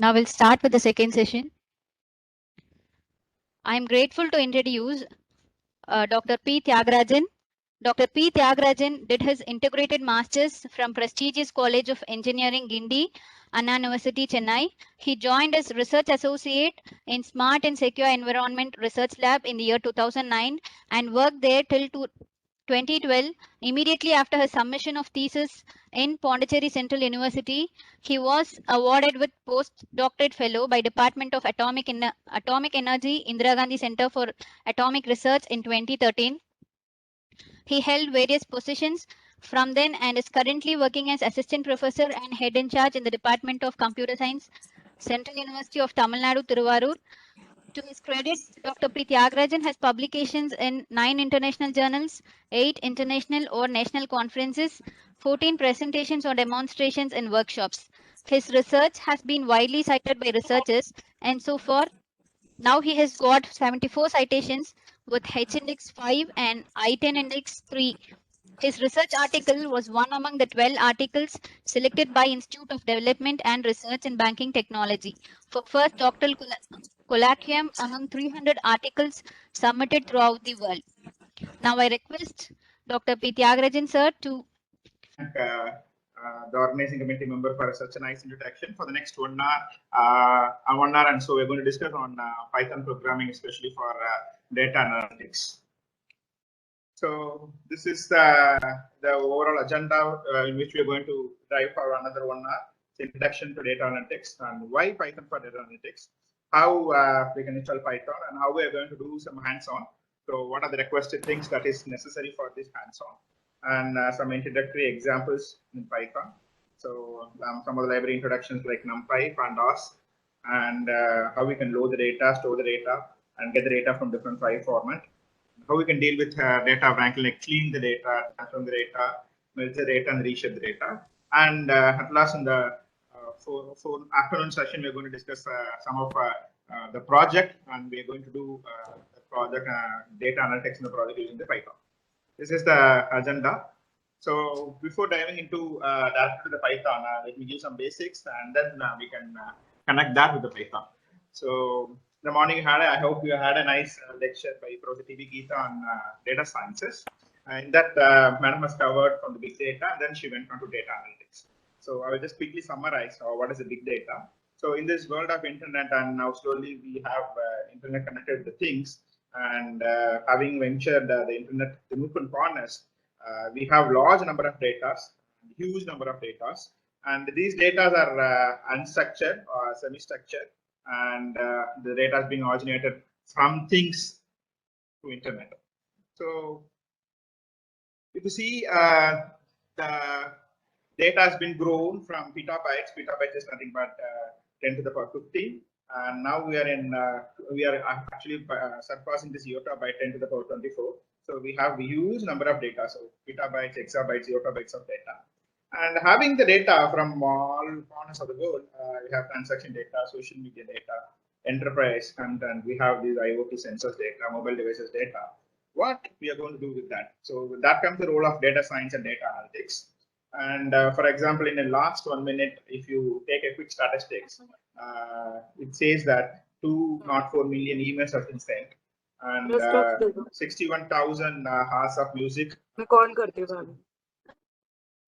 Now we'll start with the second session. I am grateful to introduce Dr. P. Tyagarajan. Dr. P. Tyagarajan did his integrated masters from prestigious College of Engineering, Guindy, Anna University, Chennai. He joined as research associate in Smart and Secure Environment Research Lab in the year 2009 and worked there till 2012. Immediately after his submission of thesis in Pondicherry Central University, he was awarded with postdoctorate fellow by Department of Atomic Energy, Indira Gandhi Center for Atomic Research in 2013. He held various positions from then and is currently working as assistant professor and head in charge in the Department of Computer Science, Central University of Tamil Nadu, Tiruvallur. To his credit, Dr. P. Tyagarajan has publications in 9 international journals, 8 international or national conferences, 14 presentations or demonstrations and workshops. His research has been widely cited by researchers, and so far, now he has got 74 citations with H-index 5 and I-10 index 3. His research article was one among the 12 articles selected by Institute of Development and Research in Banking Technology for first doctoral colloquium among 300 articles submitted throughout the world. Now I request Dr. P. Tyagarajan sir to the organizing committee member for such a nice introduction. For the next 1 hour, and so we're going to discuss on Python programming, especially for data analytics. So this is the overall agenda in which we're going to dive for another 1 hour. Introduction to data analytics and why Python for data analytics, how we can install Python, and how we are going to do some hands-on. So what are the requested things that is necessary for this hands-on, and some introductory examples in Python. So some of the library introductions like NumPy, Pandas, and how we can load the data, store the data, and get the data from different file format. How we can deal with data wrangling, like clean the data, transform the data, merge the data, and reshape the data. And at last, in the for afternoon session, we're going to discuss some of the project, and we're going to do the project data analytics in the project using the Python. This is the agenda. So before diving into directly the Python, let me give some basics, and then we can connect that with the Python. So the morning you had, I hope you had a nice lecture by Professor T.B. Geeta on data sciences. In that, Madam has covered from the big data, and then she went on to data analytics. So I will just quickly summarize what is the big data. So in this world of internet, and now slowly we have internet connected to things, and having ventured the internet, the nook and corners, we have large number of data, huge number of data, and these data are unstructured or semi-structured, and the data is being originated from things to internet. So if you see the data has been grown from petabytes. Petabytes is nothing but 10 to the power 15, and now we are actually surpassing this iota by 10 to the power 24. So we have a huge number of data, so petabytes, exabytes, yottabytes of data. And having the data from all corners of the world, we have transaction data, social media data, enterprise content, we have these IoT sensors data, mobile devices data. What we are going to do with that? So with that comes the role of data science and data analytics. And for example, in the last 1 minute, if you take a quick statistics, it says that 204 million emails have been sent, and 61,000 hours of music.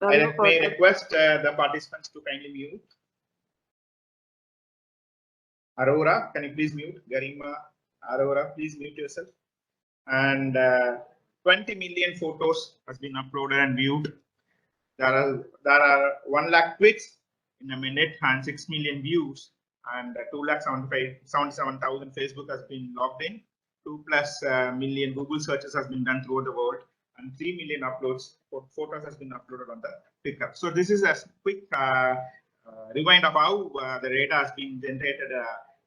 I may request the participants to kindly mute. Aurora, can you please mute? Garima, Aurora, please mute yourself. And 20 million photos has been uploaded and viewed. There are 1 lakh tweets in a minute and 6 million views, and 2,77,000 Facebook has been logged in. 2+ million Google searches has been done throughout the world, and 3 million uploads photos has been uploaded on the pickup. So this is a quick rewind of how the data has been generated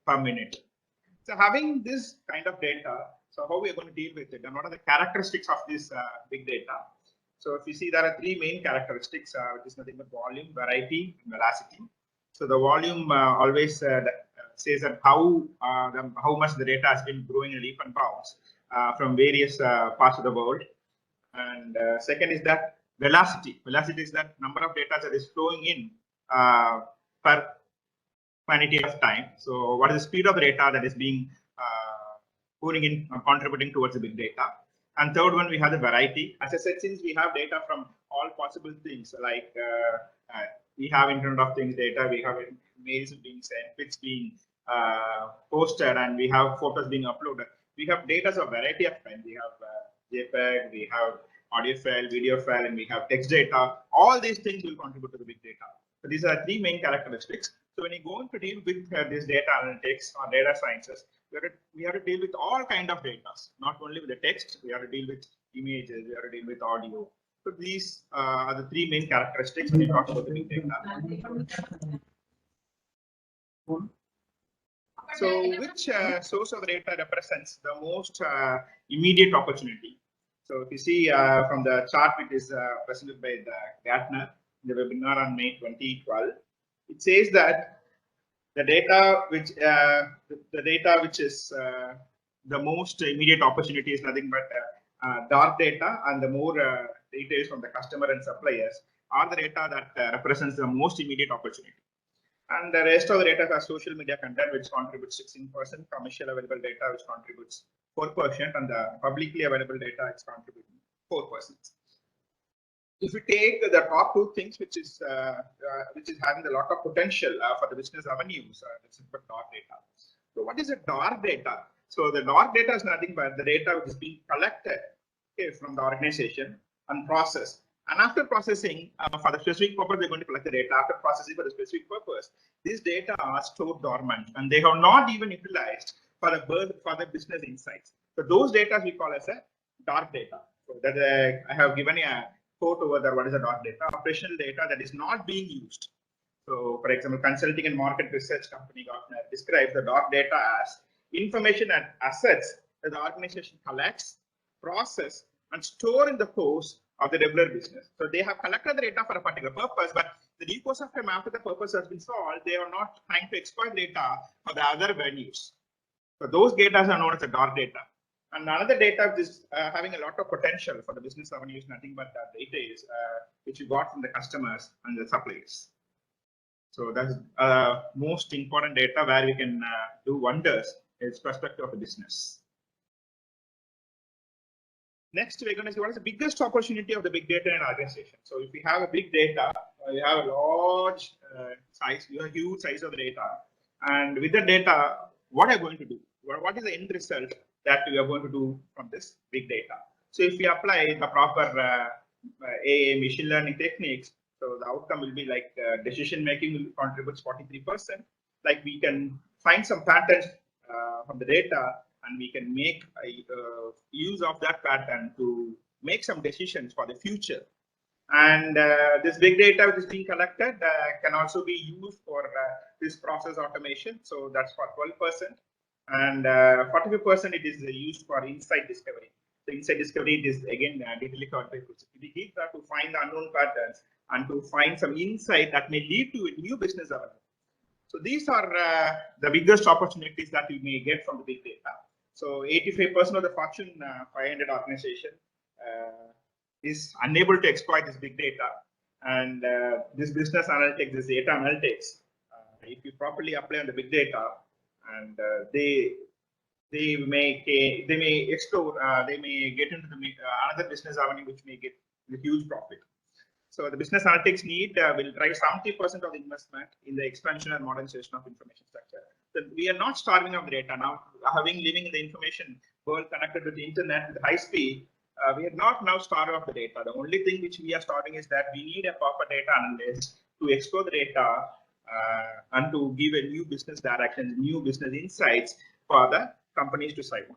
per minute. So having this kind of data, so how we are going to deal with it, and what are the characteristics of this big data? So if you see, there are 3 main characteristics, which is nothing but volume, variety, and velocity. So the volume always says that how much the data has been growing in leap and bounds from various parts of the world. And second is that velocity. Velocity is that number of data that is flowing in per quantity of time. So what is the speed of the data that is being pouring in, contributing towards the big data. And third one, we have the variety. As I said, since we have data from all possible things, like we have Internet of Things data, we have mails being sent, pics being posted, and we have photos being uploaded. We have data of a variety of kinds. We have JPEG, we have audio file, video file, and we have text data. All these things will contribute to the big data. So these are three main characteristics. So when you go into deal with this data analytics or data sciences, we have to deal with all kind of data, not only with the text. We have to deal with images, we have to deal with audio. So these are the three main characteristics when you talk about the big data. So which source of data represents the most immediate opportunity? So if you see from the chart which is presented by the Gartner in the webinar on May 2012, it says that the data which is the most immediate opportunity is nothing but dark data, and the more data is from the customer and suppliers are the data that represents the most immediate opportunity. And the rest of the data has social media content, which contributes 16%, commercial available data, which contributes 4%, and the publicly available data is contributing 4%. If you take the top two things, which is having a lot of potential for the business revenues, this is for dark data. So what is a dark data? So the dark data is nothing but the data which is being collected, okay, from the organization and processed. And after processing for the specific purpose, they're going to collect the data. After processing for the specific purpose, these data are stored dormant and they have not even utilized for the business insights. So those data we call as a dark data. So that I have given a quote over there. What is a dark data? Operational data that is not being used. So, for example, consulting and market research company Gartner describes the dark data as information and assets that the organization collects, process, and store in the course of the regular business. So they have collected the data for a particular purpose, but the due course of time after the purpose has been solved, they are not trying to exploit data for the other venues. So those data are known as the dark data. And another data which is having a lot of potential for the business revenue is nothing but data is which you got from the customers and the suppliers. So that's most important data where we can do wonders is perspective of the business. Next, we're going to see what is the biggest opportunity of the big data in organization. So if we have a big data, you have a large size, you have a huge size of the data. And with the data, what are you going to do? What is the end result that we are going to do from this big data? So if we apply the proper AI machine learning techniques, so the outcome will be like decision making will contribute 43%. Like we can find some patterns from the data, and we can make use of that pattern to make some decisions for the future. And this big data which is being collected can also be used for this process automation. So that's for 12%. And 45% it is used for insight discovery. So insight discovery, it is again detailed by we need to find the unknown patterns and to find some insight that may lead to a new business development. So these are the biggest opportunities that we may get from the big data. So 85% of the Fortune 500 organization is unable to exploit this big data. And this business analytics, this data analytics, if you properly apply on the big data, and they may explore, they may get into the another business avenue which may get a huge profit. So the business analytics need will drive 70% of the investment in the expansion and modernization of information structure. So we are not starving of data now. Living in the information world connected with the internet with high speed, we are not now starving of the data. The only thing which we are starving is that we need a proper data analyst to explore the data and to give a new business direction, new business insights for the companies to sign on.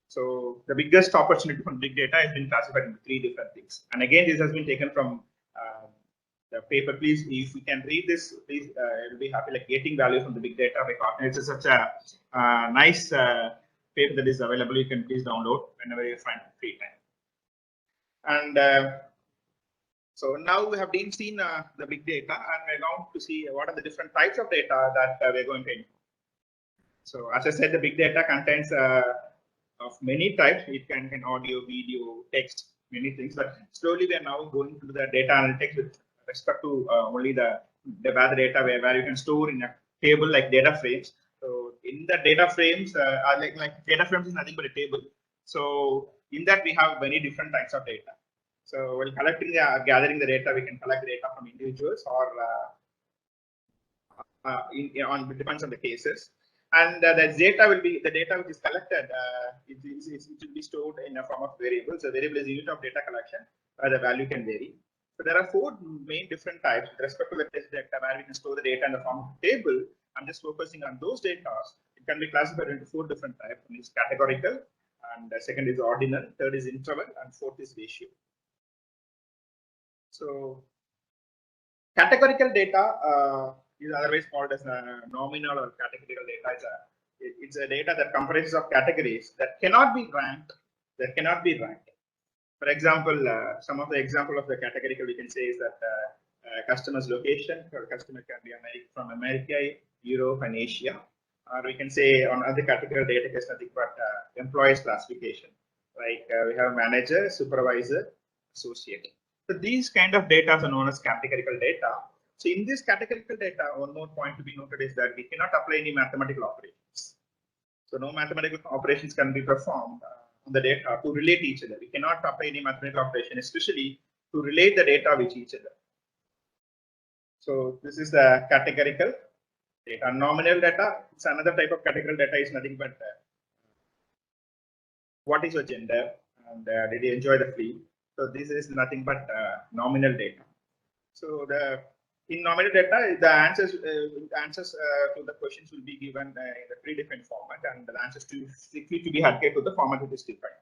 So the biggest opportunity from big data has been classified into 3 different things. And again, this has been taken from the paper. Please, if you can read this, please, you'll be happy. Like getting value from the big data by Gartner. It's such a nice paper that is available. You can please download whenever you find free time. And so now we have seen the big data, and we're going to see what are the different types of data that we're going to include. So as I said, the big data contains of many types. It can contain audio, video, text, many things. But slowly we are now going to the data analytics with respect to only the data where you can store in a table like data frames. So in the data frames, like data frames is nothing but a table. So in that we have many different types of data. So while gathering the data, we can collect data from individuals or depends on the cases. And the data will be the data which is collected. It will be stored in a form of variables. A variable is a unit of data collection. The value can vary. So there are four main different types with respect to the test data where we can store the data in the form of a table. I'm just focusing on those data. It can be classified into four different types. One is categorical, and the second is ordinal, third is interval, and fourth is ratio. So categorical data is otherwise called as nominal or categorical data. It's a data that comprises of categories that cannot be ranked. For example, some of the example of the categorical we can say is that customer's location. Or customer can be from America, Europe, and Asia. Or we can say on other categorical data is nothing but employees classification. Like we have manager, supervisor, associate. So these kind of data are known as categorical data. So in this categorical data, one more point to be noted is that we cannot apply any mathematical operations. So no mathematical operations can be performed on the data to relate each other. We cannot apply any mathematical operation, especially to relate the data with each other. So this is the categorical data. Nominal data, it's another type of categorical data, is nothing but what is your gender and did you enjoy the flea? So this is nothing but nominal data. So in nominal data, the answers to the questions will be given in the predefined format, and the answers to strictly to be adhered to the format which is defined.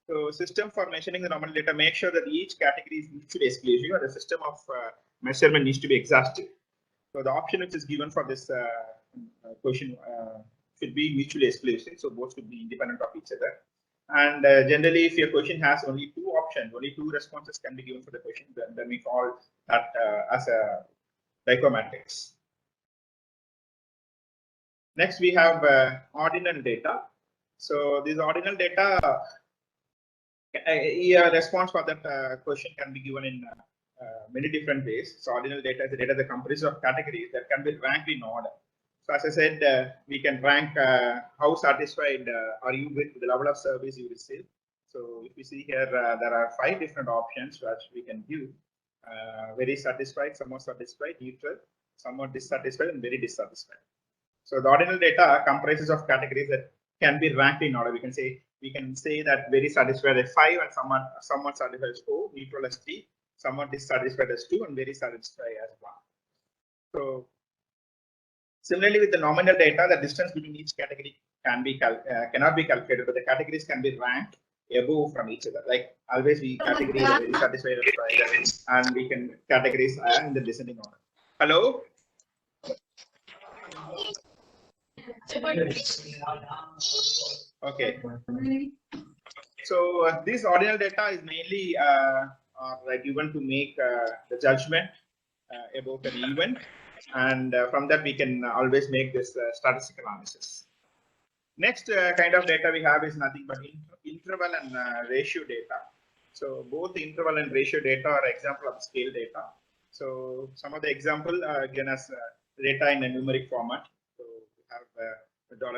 So system for measuring the nominal data, make sure that each category is mutually exclusive, or the system of measurement needs to be exhaustive. So the option which is given for this question should be mutually exclusive. So both should be independent of each other. And generally, if your question has only two options, only two responses can be given for the question, then we call that as a dichomatrix. Next, we have ordinal data. So this ordinal data, a response for that question can be given in many different ways. So ordinal data is the data that comprises of categories that can be ranked in order. So as I said, we can rank how satisfied are you with the level of service you receive. So if you see here, there are 5 different options which we can give. Very satisfied, somewhat satisfied, neutral, somewhat dissatisfied, and very dissatisfied. So the ordinal data comprises of categories that can be ranked in order. We can say that very satisfied as 5, and somewhat satisfied as 4, neutral as 3, somewhat dissatisfied as 2, and very satisfied as 1. So similarly, with the nominal data, the distance between each category cannot be calculated, but the categories can be ranked above from each other. Like always, we categorize very satisfied as 5, and we can categorize in the descending order. Hello. Okay. So this ordinal data is mainly given to make the judgment about an event, and from that we can always make this statistical analysis. Next kind of data we have is nothing but interval and ratio data. So both interval and ratio data are example of scale data. So some of the example again as data in a numeric format. So we have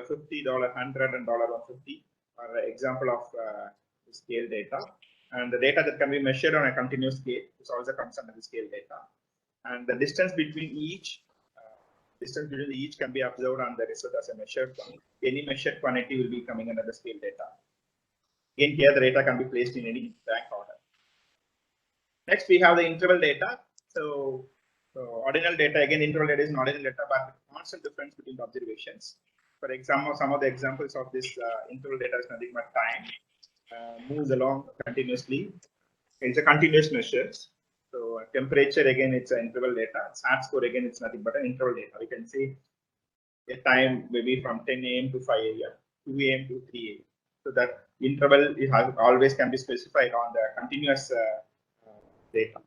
$50, $100, and $150 are example of scale data. And the data that can be measured on a continuous scale is also comes under the scale data. And the distance between each can be observed on the result as a measured quantity. Any measured quantity will be coming under the scale data. Again, here the data can be placed in any rank order. Next, we have the interval data. So ordinal data, again, interval data is an ordinal data, but constant difference between the observations. For example, some of the examples of this interval data is nothing but time moves along continuously. It's a continuous measure. So temperature, again, it's an interval data. SAT score, again, it's nothing but an interval data. We can see a time maybe from 10 a.m. to 5 a.m., 2 a.m. to 3 a.m. So that interval always can be specified on the continuous data.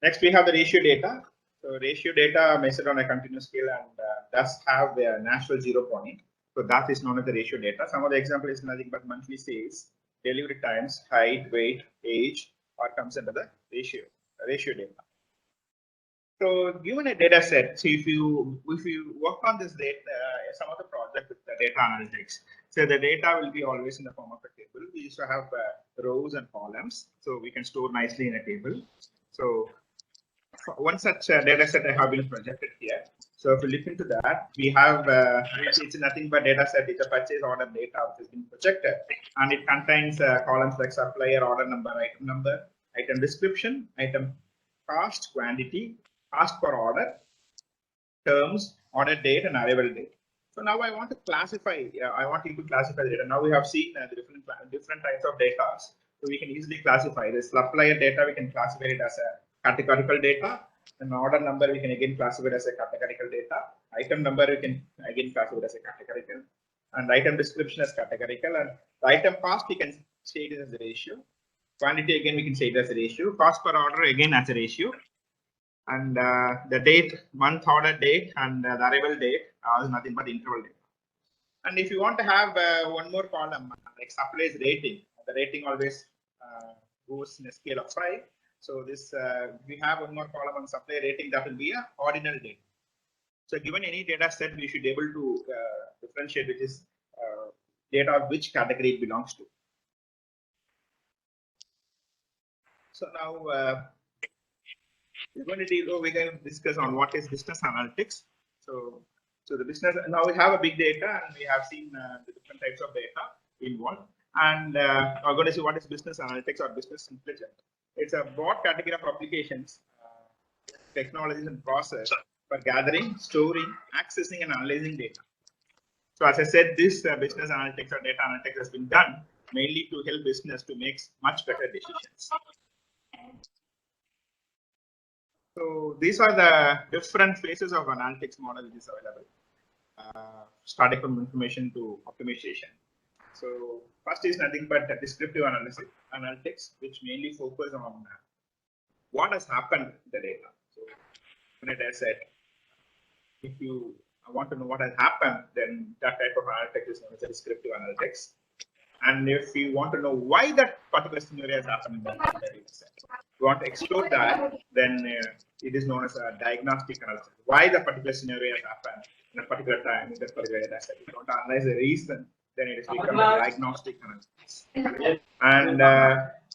Next, we have the ratio data. So ratio data measured on a continuous scale and does have a natural 0 point. So that is known as the ratio data. Some of the example is nothing but monthly sales, delivery times, height, weight, age, or comes under the ratio data. So given a data set, so if you work on this data, some of the project with the data analytics, so the data will be always in the form of a table. We used to have rows and columns, so we can store nicely in a table. So one such data set I have been projected here. So if you look into that, we have it's nothing but data set. It's a purchase order data which has been projected, and it contains columns like supplier, order number, item description, item cost, quantity, cost per order, terms, order date, and arrival date. So now I want to classify. I want you to classify the data. Now we have seen the different types of data. So we can easily classify this supplier data. We can classify it as a categorical data. And order number we can again classify it as a categorical data. Item number we can again classify it as a categorical. And item description as categorical. And the item cost we can state it as a ratio. Quantity again we can say it as a ratio. Cost per order again as a ratio. And the date, month, order date, and the arrival date is nothing but interval data. And if you want to have one more column, like supplier's rating, the rating always goes in a scale of 5. So this we have one more column on supplier rating that will be a ordinal data. So given any data set, we should be able to differentiate which is data of which category it belongs to. So now we're going to discuss on what is business analytics. So the business, now we have a big data and we have seen the different types of data involved. And we're going to see what is business analytics or business intelligence. It's a broad category of applications, technologies and process for gathering, storing, accessing and analyzing data. So as I said, this business analytics or data analytics has been done mainly to help business to make much better decisions. So these are the different phases of analytics model which is available, starting from information to optimization. So first is nothing but descriptive analytics, which mainly focus on what has happened in the data. So when I said, if you want to know what has happened, then that type of analytics is known as descriptive analytics. And if you want to know why that particular scenario has happened in the data set, you want to explore that, then it is known as a diagnostic analysis. Why the particular scenario has happened in a particular time in that particular data set. If you want to analyze the reason, then it is become a diagnostic analysis. And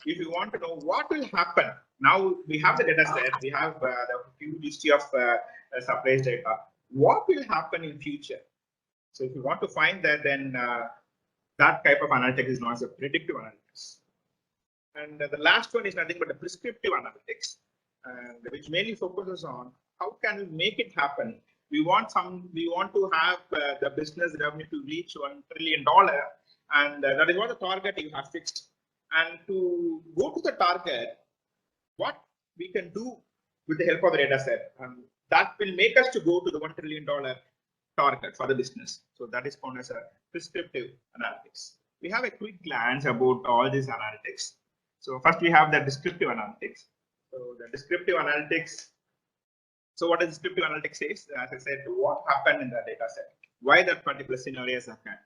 if you want to know what will happen, now we have the data set, we have the huge history of supplies data. What will happen in future? So if you want to find that, then that type of analytics is known as a predictive analytics. And the last one is nothing but the prescriptive analytics, which mainly focuses on how can we make it happen. We want to have the business revenue to reach $1 trillion, and that is what the target you have fixed. And to go to the target, what we can do with the help of the data set, that will make us to go to the $1 trillion target for the business. So that is called as a prescriptive analytics. We have a quick glance about all these analytics. So first we have the descriptive analytics. So the descriptive analytics. So what does descriptive analytics says? As I said, what happened in the data set? Why that particular scenario has occurred?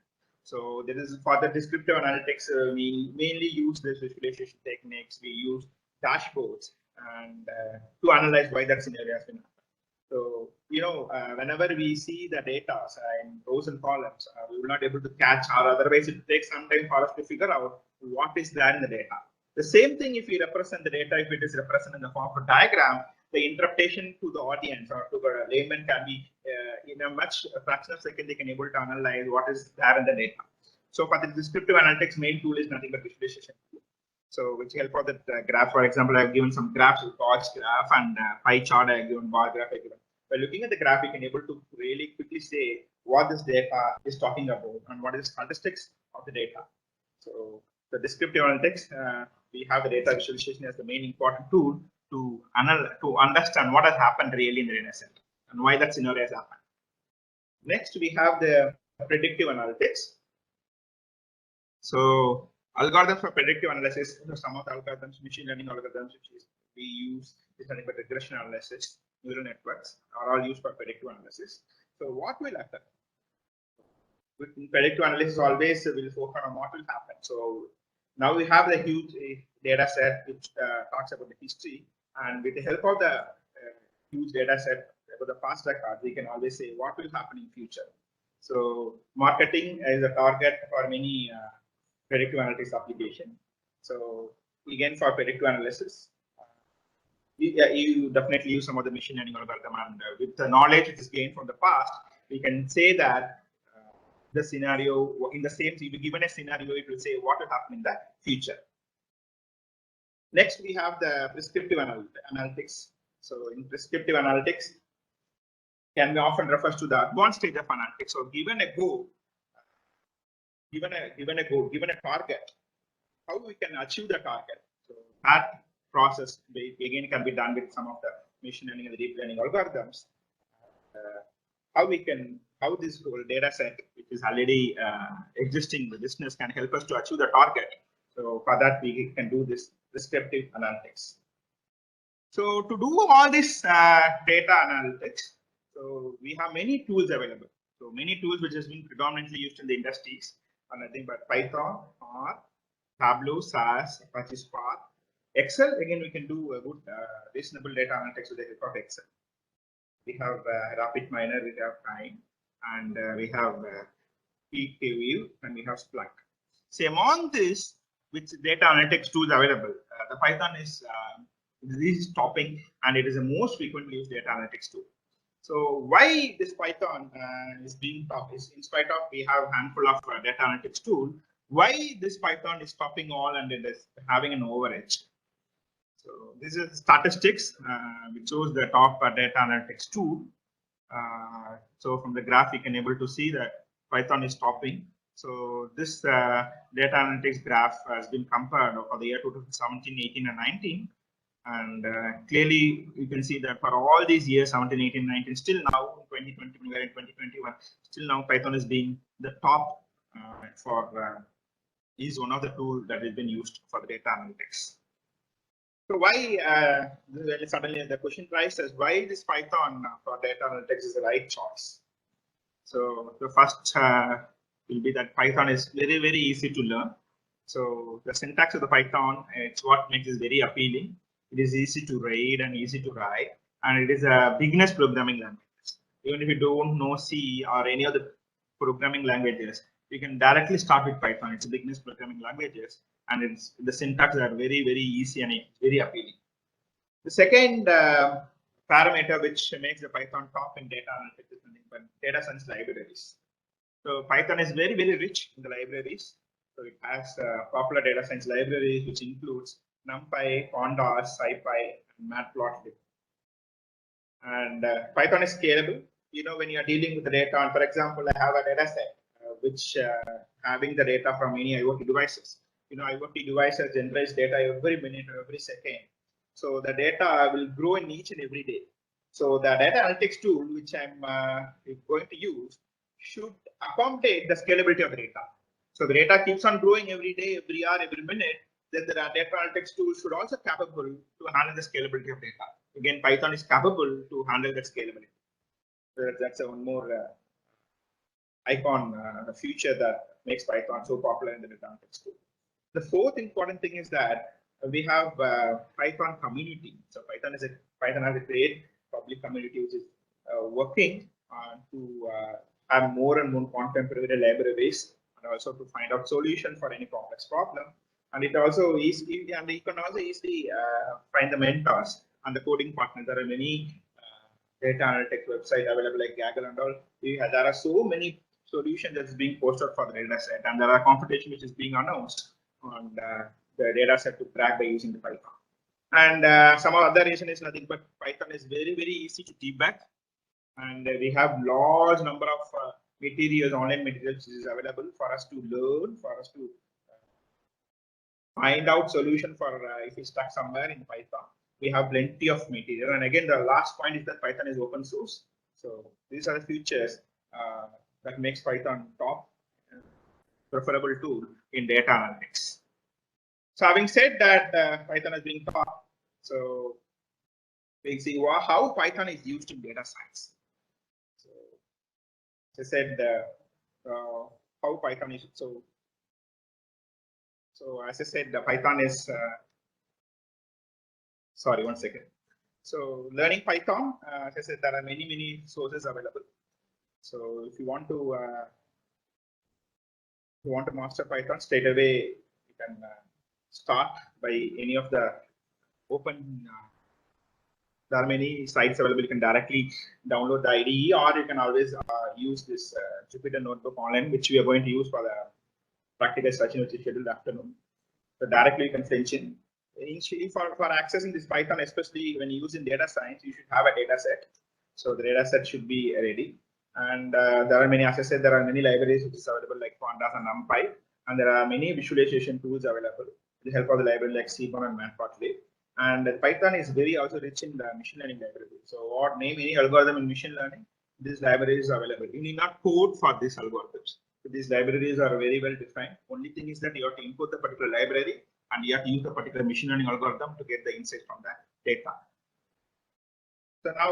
So there is for the descriptive analytics, we mainly use the visualization techniques. We use dashboards and to analyze why that scenario has been happened. So, whenever we see the data in rows and columns, we will not be able to catch, or otherwise it takes some time for us to figure out what is there in the data. The same thing if we represent the data, if it is represented in the form of a diagram, the interpretation to the audience or to the layman can be in a fraction of a second, they can able to analyze what is there in the data. So for the descriptive analytics, main tool is nothing but visualization. So which help for the graph. For example, I've given some graphs, box graph and pie chart, I've given bar graph. By looking at the graph, you can able to really quickly say what this data is talking about and what is the statistics of the data. So the descriptive analytics, we have the data visualization as the main important tool to understand what has happened really in the data set and why that scenario has happened. Next, we have the predictive analytics. So algorithms for predictive analysis, some of the algorithms, machine learning algorithms, which we use is nothing but regression analysis, neural networks are all used for predictive analysis. So what will happen? With predictive analysis, always will focus on what will happen. So now we have the huge data set which talks about the history, and with the help of the huge data set about the past record, we can always say what will happen in future. So marketing is a target for many predictive analytics application. So again, for predictive analysis, you definitely use some of the machine learning algorithm, and with the knowledge which is gained from the past, we can say that the scenario in the same, if given a scenario, it will say what will happen in the future. Next, we have the prescriptive analytics. So in prescriptive analytics, can be often refers to the advanced stage of analytics. So given a goal, given a target, how we can achieve the target. So that process again can be done with some of the machine learning and deep learning algorithms. How this whole data set, which is already existing in the business, can help us to achieve the target. So for that, we can do this prescriptive analytics. So to do all this data analytics, so we have many tools available. So many tools which has been predominantly used in the industries are nothing but Python, R, Tableau, SAS, Apache Spark. Excel, again, we can do a good reasonable data analytics with the help of Excel. We have RapidMiner, we have Time, and we have PKView, and we have Splunk. So among this, which data analytics tools available, the Python is topping, and it is the most frequently used data analytics tool. So why this Python is being top is, in spite of we have a handful of data analytics tool, why this Python is topping all and it is having an overedge. So this is statistics which shows the top data analytics tool. So from the graph, you can able to see that Python is topping. So this data analytics graph has been compared for the year 2017, 18, and 19. And clearly, you can see that for all these years, 17, 18, 19, still now, 2020, we are in 2021, still now Python is being the top is one of the tools that has been used for the data analytics. So why, suddenly the question rises, why this Python for data analytics is the right choice? So the first will be that Python is very, very easy to learn. So the syntax of the Python, it's what makes it very appealing. It is easy to read and easy to write, and it is a beginner's programming language. Even if you don't know C or any other programming languages, you can directly start with Python. It's a beginner's programming languages, and it's the syntax are very, very easy and very appealing. The second parameter which makes the Python top in data analytics is nothing but data science libraries. So Python is very, very rich in the libraries. So it has popular data science libraries, which includes NumPy, Pandas, SciPy, and Matplotlib. And Python is scalable. You know, when you are dealing with the data, and for example, I have a data set which having the data from any IoT devices. You know, IoT devices generates data every minute or every second. So the data will grow in each and every day. So the data analytics tool, which I'm going to use, should accommodate the scalability of the data. So the data keeps on growing every day, every hour, every minute. Then the data analytics tool should also be capable to handle the scalability of data. Again, Python is capable to handle that scalability. So that's one more icon, the feature that makes Python so popular in the data analytics tool. The fourth important thing is that we have Python community. So Python has a great public community which is working to have more and more contemporary libraries, and also to find out solution for any complex problem. And it also is, and you can also easily find the mentors and the coding partners. There are many data analytics websites available like Gaggle and all. There are so many solutions that's being posted for the data set, and there are competition which is being announced on the data set to crack by using the Python. And some other reason is nothing but Python is very, very easy to debug, and we have large number of materials, online materials which is available for us to learn, for us to find out solution for if we stuck somewhere in Python. We have plenty of material, and again, the last point is that Python is open source. So these are the features that makes Python top preferable tool in data analytics. So having said that, Python is being top. So we see how Python is used in data science. So as I said, how Python is so as I said, the Python is sorry, one second. So learning Python, as I said, there are many sources available. So if you want to master Python straight away, you can start by any of the open. There are many sites available. You can directly download the IDE, or you can always use this Jupyter Notebook online, which we are going to use for the practical session, which is scheduled afternoon. So directly you can fetch in. Initially, for accessing this Python, especially when you use in data science, you should have a data set. So the data set should be ready. And there are many, as I said, there are many libraries which is available like Pandas and NumPy. And there are many visualization tools available with the help of the library like Seaborn and Matplotlib. And Python is very also rich in the machine learning library. So what name any algorithm in machine learning, this library is available. You need not code for these algorithms. So these libraries are very well defined. Only thing is that you have to import the particular library and you have to use the particular machine learning algorithm to get the insights from the data. So now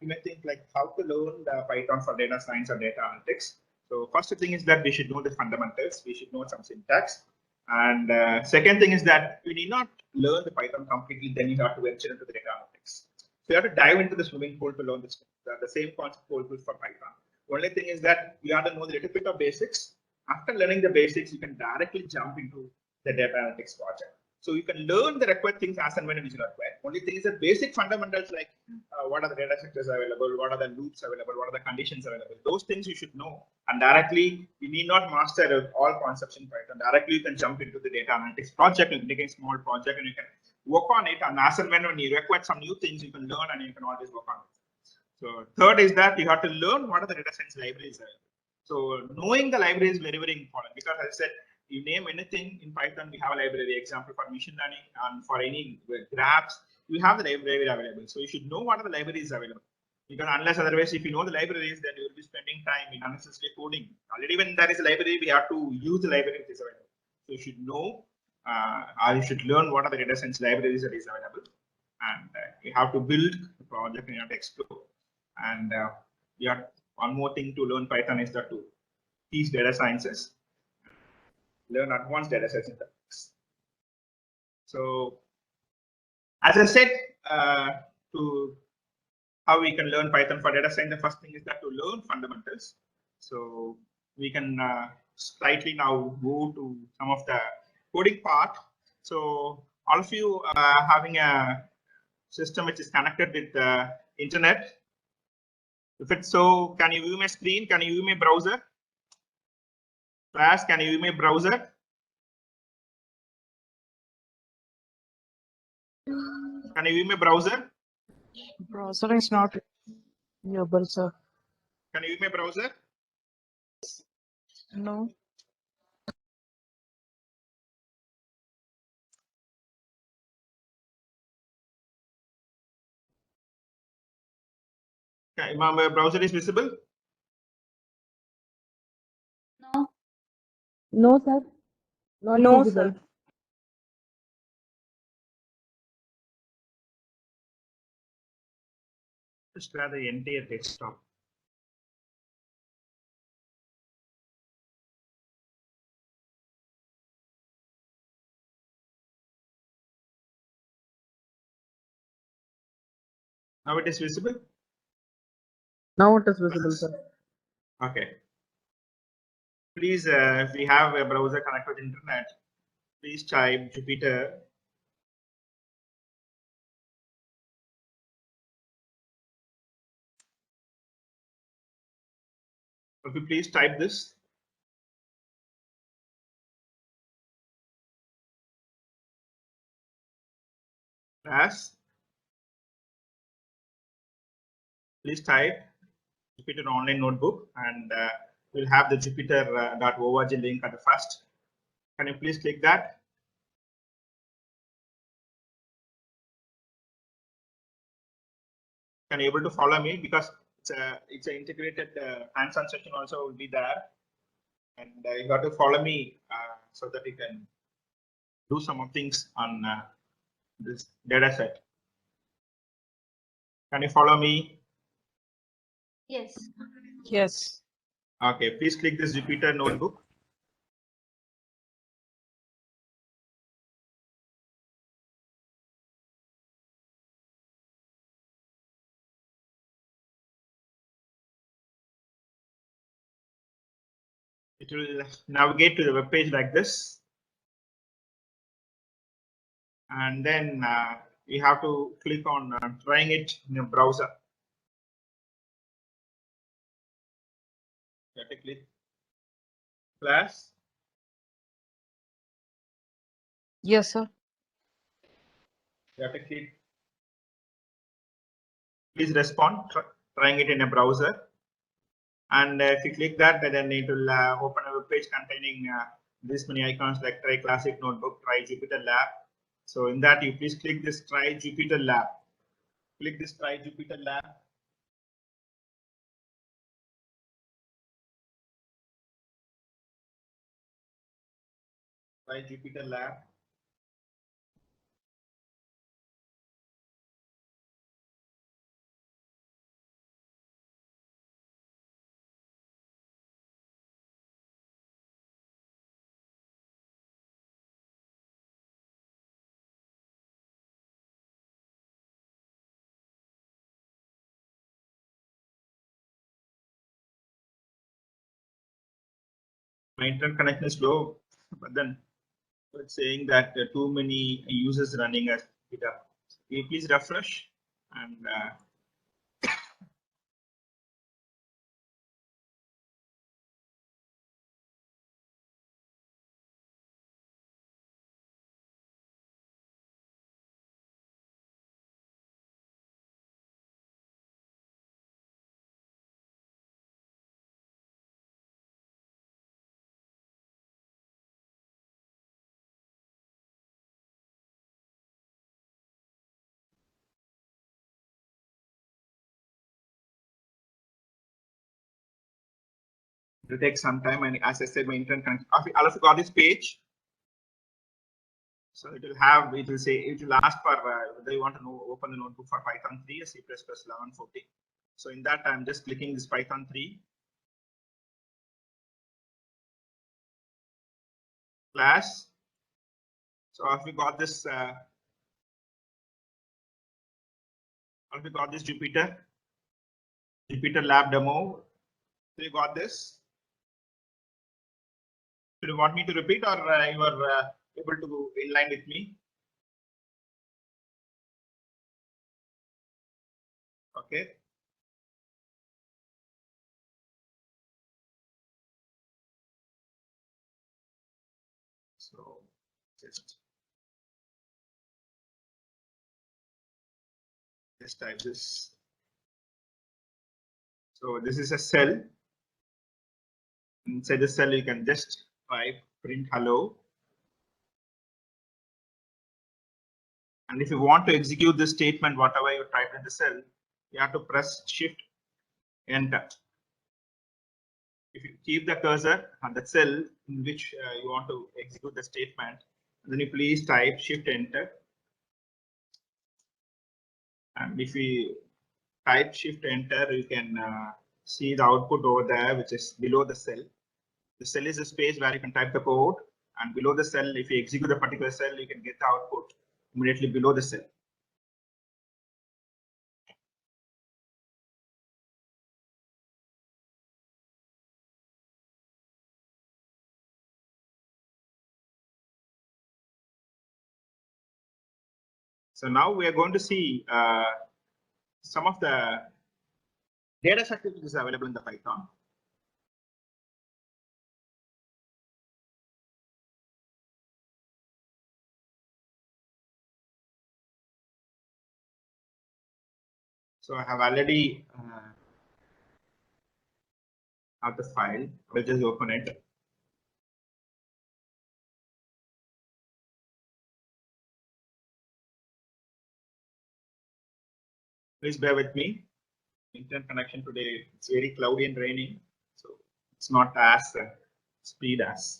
you may think like how to learn the Python for data science or data analytics. So first thing is that we should know the fundamentals. We should know some syntax. And second thing is that you need not learn the Python completely, then you have to venture into the data analytics. So you have to dive into the swimming pool to learn this. The same concept holds for Python. Only thing is that you have to know the little bit of basics. After learning the basics, you can directly jump into the data analytics project. So you can learn the required things as and when it is required. Only thing is that basic fundamentals like what are the data structures available, what are the loops available, what are the conditions available. Those things you should know. And directly, you need not master all concepts in Python. Directly, you can jump into the data analytics project. You can take a small project and you can work on it. And as and when you require some new things, you can learn and you can always work on it. So third is that you have to learn what are the data science libraries available. So knowing the library is very important because as I said, you name anything in Python, we have a library. Example for machine learning and for any graphs, you have the library available. So you should know what are the libraries available. Because unless otherwise, if you know the libraries, then you will be spending time in unnecessary coding. Already when there is a library, we have to use the library which is available. So you should know or you should learn what are the data science libraries that is available. And you have to build the project and you have to explore. And you have one more thing to learn Python is that to teach data sciences, learn advanced data science syntax. So as I said, to how we can learn Python for data science, the first thing is that to learn fundamentals. So we can slightly now go to some of the coding part. So all of you having a system which is connected with the internet. If it's so, can you view my screen? Can you view my browser? Class, can you view my browser? Can you view my browser? Browser is not viewable, sir. Can you view my browser? No. Okay, my browser is visible? No. No, sir. Not No, visible. sir. Just grab the entire desktop. Now it is visible? Now it is visible, sir. Okay. Please, if we have a browser connected with internet, please type Jupyter. If you please type this. As please type Jupyter Online Notebook and we'll have the Jupyter.org link at the first. Can you please click that? Can you able to follow me because it's an integrated hands-on session also will be there, and you got to follow me so that you can do some of things on this data set. Can you follow me? Yes. Yes. Okay, please click this Jupyter Notebook. it will navigate to the web page like this. And then you have to click on trying it in a browser. You have to click class. Yes, sir. You have to click. Please respond, trying it in a browser. And if you click that, then it will open a web page containing this many icons like Try Classic Notebook, Try Jupyter Lab. So in that, you please click this Try Jupyter Lab. Click this Try Jupyter Lab. Try Jupyter Lab. My internet connection is slow, but then it's saying that too many users running as it up. Can you please refresh and it will take some time. And as I said, my internet connection. All of you got this page. So it will say, it will ask for whether you want to open the notebook for Python 3 or C++ 1140. So in that, I'm just clicking this Python 3 class. So if we got this, Jupyter Lab demo. So you got this. Do you want me to repeat, or you are able to go in line with me? Okay. So just type this. So this is a cell. Inside the cell, you can just type print hello. And if you want to execute this statement, whatever you type in the cell, you have to press Shift Enter. If you keep the cursor on the cell in which you want to execute the statement, then you please type Shift Enter. And if you type Shift Enter, you can see the output over there, which is below the cell. The cell is a space where you can type the code, and below the cell, if you execute a particular cell, you can get the output immediately below the cell. So now we are going to see some of the data structures which is available in the Python. So I have already have the file. We'll just open it. Please bear with me. Internet connection today, it's very cloudy and raining, so it's not as speed as.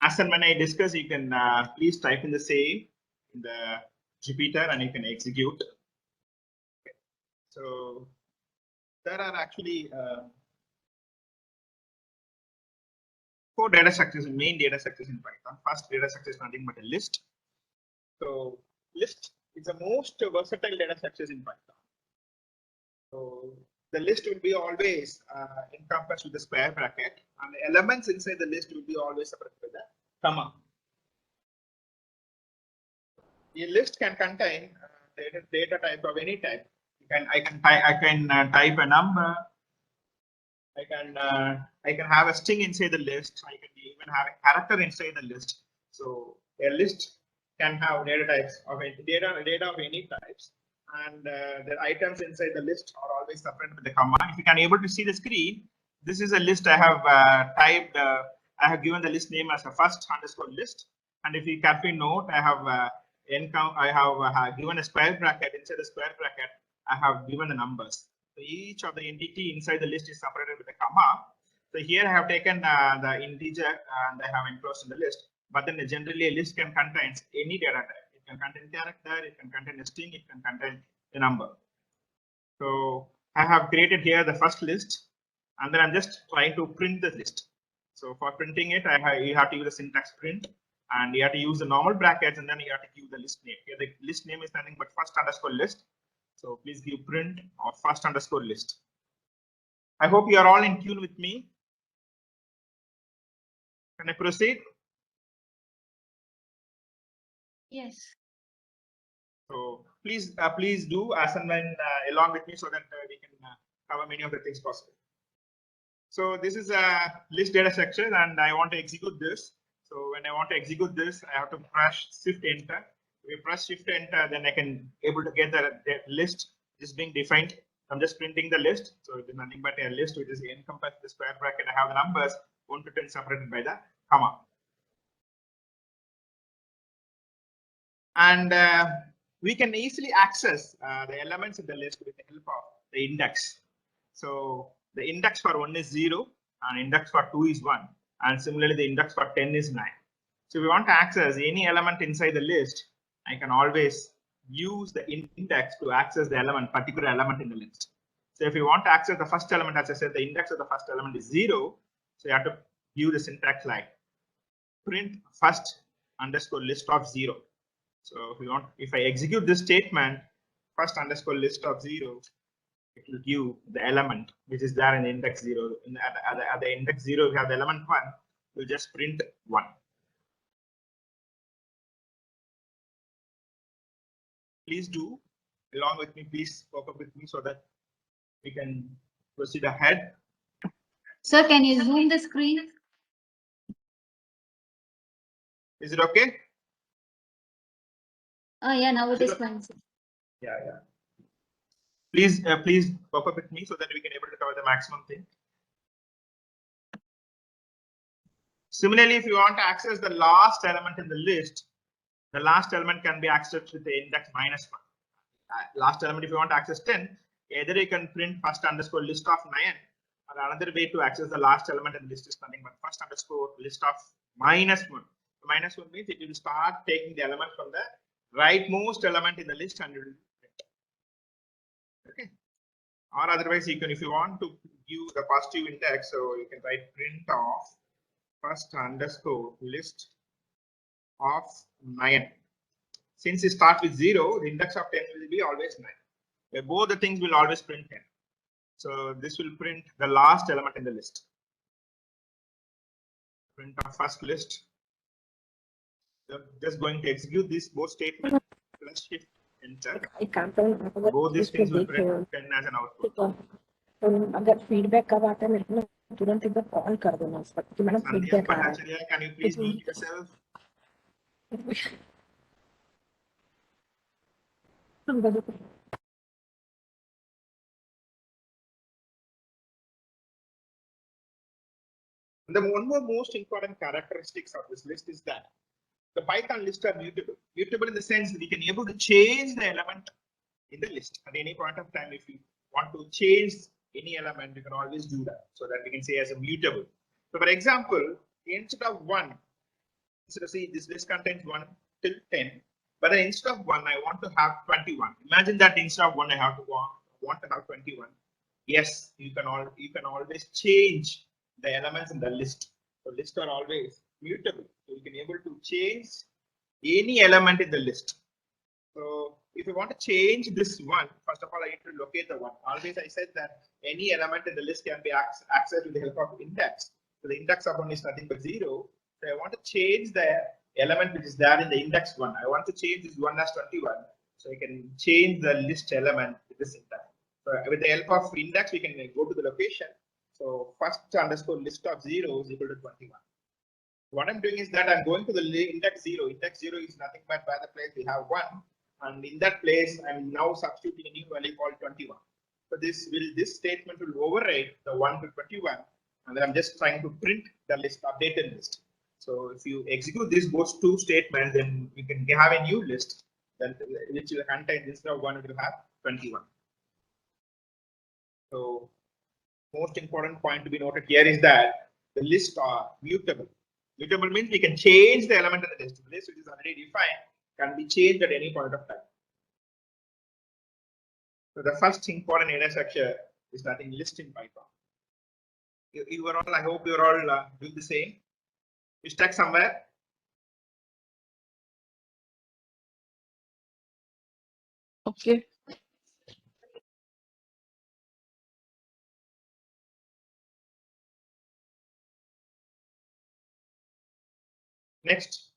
as and when I discuss, you can please type in the same in the Jupyter and you can execute. Okay. So there are actually 4 data structures, main data structures in Python. First data structure is nothing but a list. So list is the most versatile data structures in Python. So the list will be always encompassed with the square bracket, and the elements inside the list will be always separated by the comma. A list can contain data type of any type. I can type a number. I can have a string inside the list. I can even have a character inside the list. So a list can have data types of data of any types, and the items inside the list are always separated with the comma. If you can able to see the screen, this is a list I have typed. I have given the list name as a first underscore list, and if you carefully note, I have given a square bracket. Inside the square bracket, I have given the numbers. So each of the entity inside the list is separated with a comma. So here I have taken the integer and I have enclosed in the list. But then generally a list can contain any data type. It can contain character, it can contain a string, it can contain a number. So I have created here the first list, and then I'm just trying to print the list. So for printing it, you have to use the syntax print, and you have to use the normal brackets, and then you have to give the list name. Here the list name is nothing but first underscore list. So please give print of first underscore list. I hope you are all in tune with me. Can I proceed? Yes. So please do as and when along with me so that we can cover many of the things possible. So this is a list data structure, and I want to execute this. So when I want to execute this, I have to press Shift Enter. If you press Shift Enter, then I can able to get the list is being defined. I'm just printing the list. So it is nothing but a list which is encompassed the square bracket. I have the numbers 1 to 10 separated by the comma. And we can easily access the elements in the list with the help of the index. So the index for 1 is 0, and index for 2 is 1, and similarly the index for 10 is 9. So if we want to access any element inside the list, I can always use the index to access the particular element in the list. So if you want to access the first element, as I said, the index of the first element is 0. So you have to use the syntax like print first underscore list of 0. So if I execute this statement, first underscore list of 0, it will give the element which is there in the index 0. At the index 0, we have the element 1. We'll just print 1. Please do along with me. Please work up with me so that we can proceed ahead. Sir, can you zoom the screen? Is it okay? Yeah, now it is fine. Yeah. Please work up with me so that we can able to cover the maximum thing. Similarly, if you want to access the last element in the list, the last element can be accessed with the index -1. Last element, if you want to access 10, either you can print first underscore list of 9, or another way to access the last element in the list is nothing but first underscore list of -1. So -1 means it will start taking the element from the rightmost element in the list and it will print. Okay. Or otherwise, you can, if you want to give the positive index, so you can write print of first underscore list of 9. Since you start with 0, the index of 10 will be always 9. Both the things will always print 10. So this will print the last element in the list. Print of first list. So just going to execute this both statement plus Shift Enter. Both these things will print 10 as an output. अगर feedback कब आता है मेरे को तुरंत एक बार call कर देना उस पर कि मैडम फीडबैक आ रहा है. Can you please mute yourself? One more most important characteristics of this list is that the Python lists are mutable. Mutable in the sense that we can able to change the element in the list at any point of time. If you want to change any element, you can always do that, so that we can say as a mutable. So for example, instead of 1, So see, this list contains 1 till 10, but then instead of 1, I want to have 21. Imagine that instead of 1, I have to want to have 21. Yes, you can always change the elements in the list. So lists are always mutable. So you can able to change any element in the list. So if you want to change this one, first of all, I need to locate the one. Always I said that any element in the list can be accessed with the help of index. So the index of 1 is nothing but 0. So I want to change the element which is there in the index 1. I want to change this 1 as 21. So I can change the list element with this index. So with the help of index, we can go to the location. So first underscore list of 0 is equal to 21. What I'm doing is that I'm going to the index 0. Index 0 is nothing but by the place we have 1. And in that place, I'm now substituting a new value called 21. So this statement will override the 1 to 21. And then I'm just trying to print the list, updated list. So if you execute those two statements, then we can have a new list which will contain, instead of 1, it will have 21. So most important point to be noted here is that the lists are mutable. Mutable means we can change the element in the list. The list which is already defined can be changed at any point of time. So the first important data structure is nothing list in Python. You are all, I hope you are all doing the same. You stuck somewhere? Okay. Next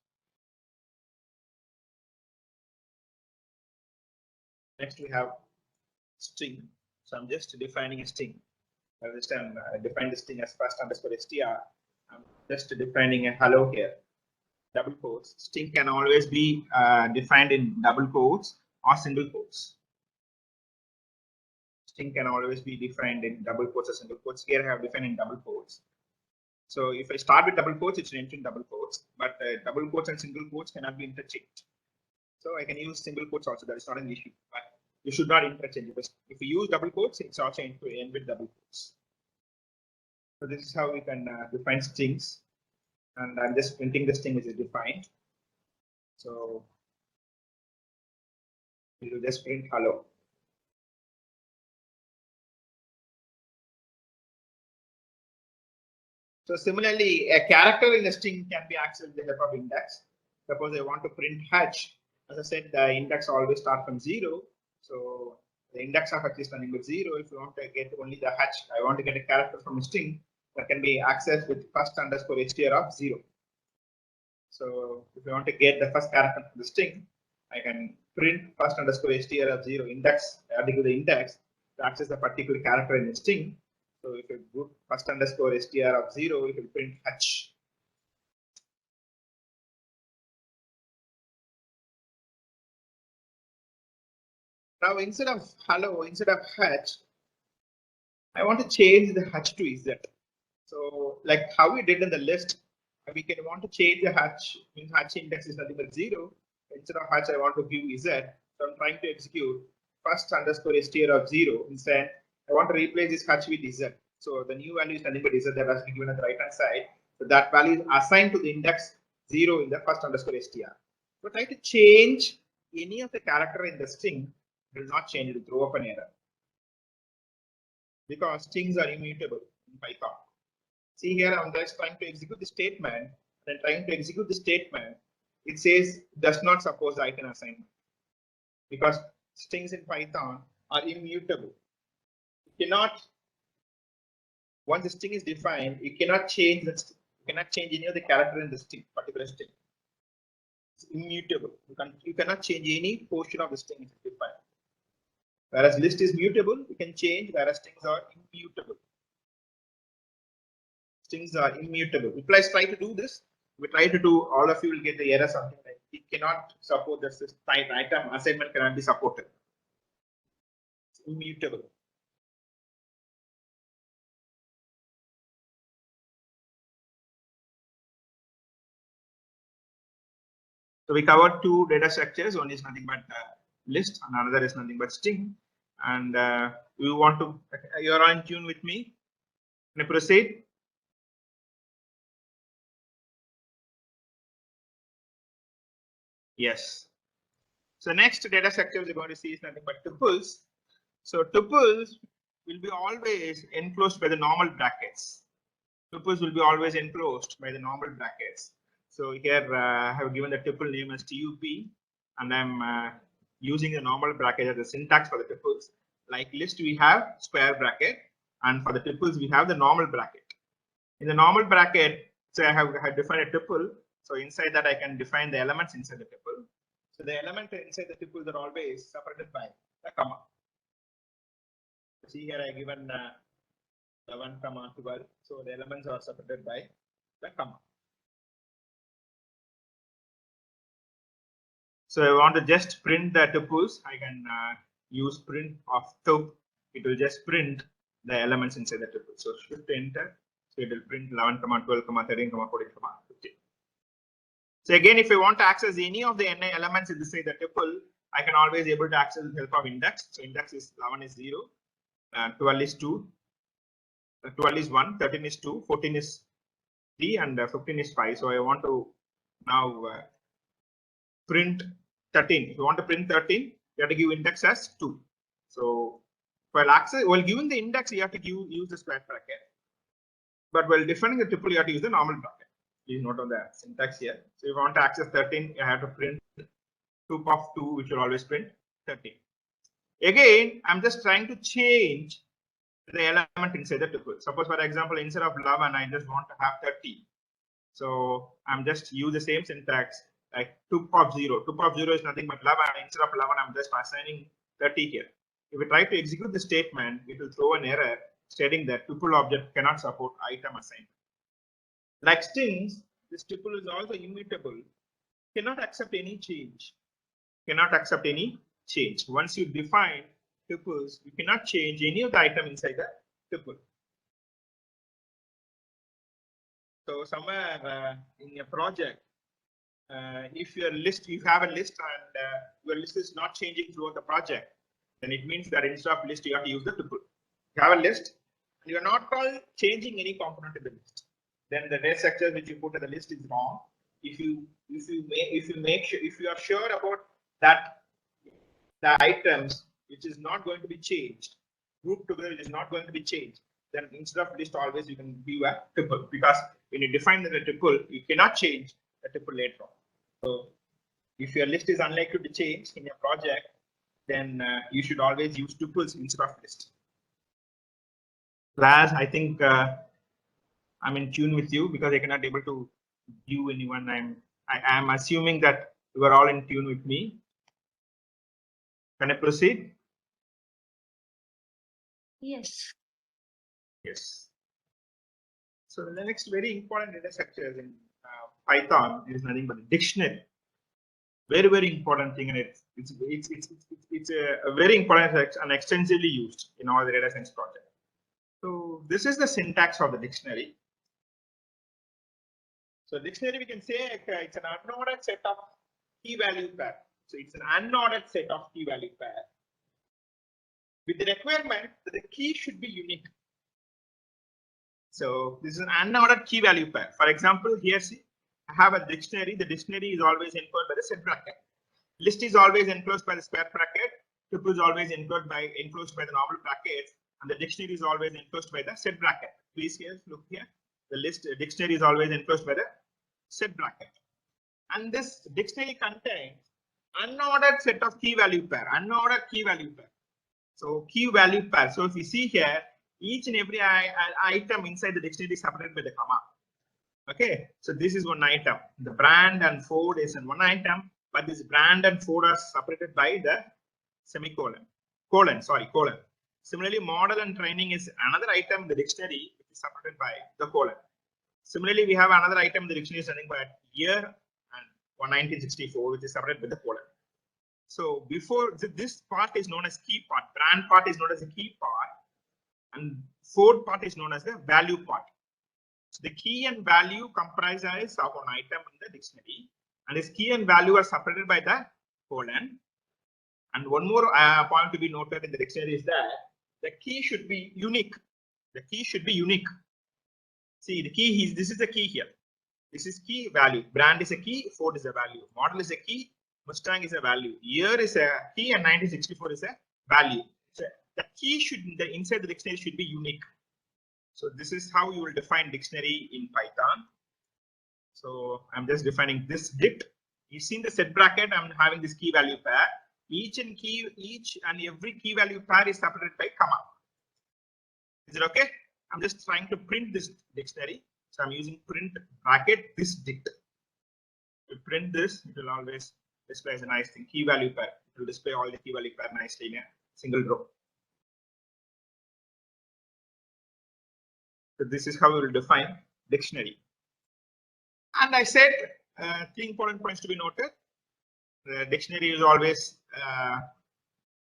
we have string. So I'm just defining a string. This time I define this string as first underscore str. I'm just defining a hello here. Double quotes. String can always be defined in double quotes or single quotes. String can always be defined in double quotes or single quotes. Here I have defined in double quotes. So if I start with double quotes, it's in double quotes, but double quotes and single quotes cannot be interchanged. So I can use single quotes also. That is not an issue, but you should not interchange, because if you use double quotes, it's also end with double quotes. So this is how we can define strings, and I'm just printing the string which is defined. So we will just print hello. So similarly, a character in a string can be accessed with the help of index. Suppose I want to print h. As I said, the index always starts from 0. So the index of h is nothing but 0. If you want to get only the h, I want to get a character from a string that can be accessed with first underscore str of 0. So if you want to get the first character from the string, I can print first underscore str of 0 index, adding to the index to access the particular character in the string. So if you put first underscore str of 0, it will print h. Now instead of hello, instead of h, I want to change the h to z. So like how we did in the list, we can want to change the h, means h index is nothing but 0. Instead of h, I want to give z. So I'm trying to execute first underscore str of 0. Instead, I want to replace this h with z. So the new value is nothing but z that has been given at the right hand side. So that value is assigned to the index 0 in the first underscore str. So try to change any of the character in the string, it will not change, it will throw up an error, because strings are immutable in Python. See here, I'm just trying to execute the statement, and trying to execute the statement, it says does not suppose the item assignment, because strings in Python are immutable. You cannot, once the string is defined, you cannot change that. You cannot change any of the character in the string, particular string. It's immutable. You cannot change any portion of the string if it's defined. Whereas list is mutable, you can change, whereas strings are immutable. Strings are immutable. If I try to do this, we try to do, all of you will get the error something like it cannot support this item assignment cannot be supported. It's immutable. So we covered two data structures. One is nothing but list, and another is nothing but string. And we want to, you're on tune with me. Can I proceed? Yes. So next data structure we're going to see is nothing but tuples. So tuples will be always enclosed by the normal brackets. Tuples will be always enclosed by the normal brackets. So here I have given the tuple name as TUP, and I'm using the normal bracket as the syntax for the tuples. Like list, we have square bracket, and for the tuples, we have the normal bracket. In the normal bracket, so I have defined a tuple. So inside that, I can define the elements inside the tuple. So the element inside the tuples are always separated by a comma. See here, I given 11, 12. So the elements are separated by the comma. So I want to just print the tuples. I can use print of tup. It will just print the elements inside the tuple. So shift enter. So it will print 11, 12, 13, 14, 15. So again, if I want to access any of the NI elements inside the tuple, I can always able to access with help of index. So index is 11 is 0, 12 is 2, 12 is 1, 13 is 2, 14 is 3, and 15 is 5. So I want to now print 13. If you want to print 13, you have to give index as 2. So while giving the index, you have to use the square bracket. But while defining the tuple, you have to use the normal bracket. Please note on the syntax here. So if you want to access 13, you have to print tup of 2, which will always print 13. Again, I'm just trying to change the element inside the tuple. Suppose, for example, instead of 11, I just want to have 30. So I'm just use the same syntax like tup of 0. Tup of 0 is nothing but 11. Instead of 11, I'm just assigning 30 here. If we try to execute the statement, it will throw an error stating that tuple object cannot support item assignment. Like strings, this tuple is also immutable. Cannot accept any change. Cannot accept any change. Once you define tuples, you cannot change any of the item inside the tuple. So somewhere in your project, if you have a list and your list is not changing throughout the project, then it means that instead of list, you have to use the tuple. You have a list, and you are not changing any component in the list. Then the data structure which you put in the list is wrong. If you are sure about that the items which is not going to be changed, grouped together which is not going to be changed, then instead of list always you can give a tuple, because when you define the tuple, you cannot change the tuple later on. So if your list is unlikely to change in your project, then you should always use tuples instead of list. Class, I think I'm in tune with you because I cannot able to view anyone. I am assuming that you are all in tune with me. Can I proceed? Yes. Yes. So the next very important data structure in Python is nothing but a dictionary. Very, very important thing, and it's a very important and extensively used in all the data science project. So this is the syntax of the dictionary. So dictionary, we can say it's an unordered set of key value pair. So it's an unordered set of key value pair with the requirement that the key should be unique. So this is an unordered key value pair. For example, here see, I have a dictionary. The dictionary is always enclosed by the set bracket. List is always enclosed by the square bracket. Tuple is always enclosed by the normal brackets, and the dictionary is always enclosed by the set bracket. Please here, look here. The list dictionary is always enclosed by the set bracket, and this dictionary contains unordered set of key value pair. Unordered key value pair. So key value pair. So if you see here, each and every item inside the dictionary is separated by the comma. Okay, so this is one item. The brand and Ford is in one item, but this brand and Ford are separated by the semicolon. Colon. Similarly, model and training is another item in the dictionary, which is separated by the colon. Similarly, we have another item in the dictionary standing by year and 1964, which is separated by the colon. So before this part is known as key part, brand part is known as the key part, and Ford part is known as the value part. So the key and value comprises of an item in the dictionary, and this key and value are separated by the colon. And one more point to be noted in the dictionary is that the key should be unique. The key should be unique. See, the key this is the key here. This is key value. Brand is a key, Ford is a value. Model is a key, Mustang is a value. Year is a key and 1964 is a value. So the key should, inside the dictionary should be unique. So this is how you will define dictionary in Python. So I'm just defining this dict. You see in the set bracket, I'm having this key value pair. Each and every key value pair is separated by comma. Is it okay? I'm just trying to print this dictionary. So I'm using print bracket this dict. To print this, it will always display as a nice thing. Key value pair. It will display all the key value pair nicely in a single row. So this is how we will define dictionary. And I said 3 important points to be noted. The dictionary is always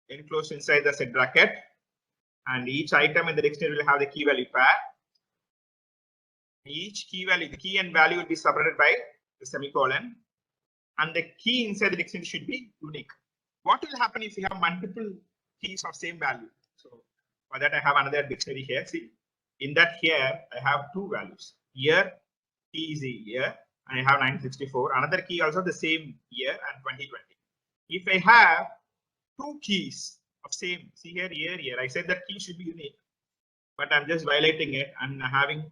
enclosed inside the set bracket, and each item in the dictionary will have the key value pair. Each key value, the key and value will be separated by the semicolon, and the key inside the dictionary should be unique. What will happen if you have multiple keys of same value? So for that, I have another dictionary here. See, in that here, I have 2 values. Year, key is a year, and I have 1964. Another key also the same year and 2020. If I have 2 keys of same, see here, year, I said that key should be unique, but I'm just violating it and having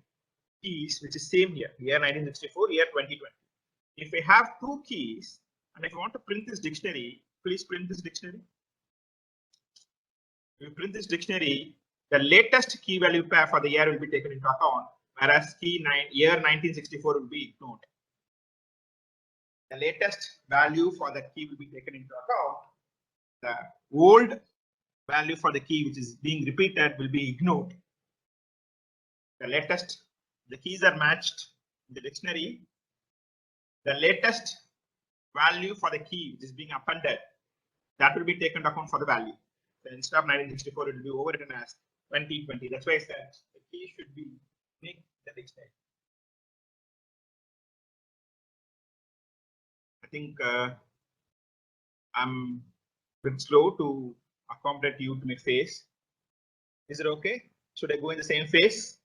keys which is same year, year 1964, year 2020. If I have 2 keys and if I want to print this dictionary, please print this dictionary. If you print this dictionary, the latest key value pair for the year will be taken into account, whereas year 1964 will be ignored. The latest value for the key will be taken into account. The old value for the key which is being repeated will be ignored. The keys are matched in the dictionary. The latest value for the key which is being appended, that will be taken into account for the value. So instead of 1964, it will be overwritten as 2020. That's why I said the key should be unique in the dictionary. I think I'm a bit slow to accommodate you to my face. Is it okay? Should I go in the same phase?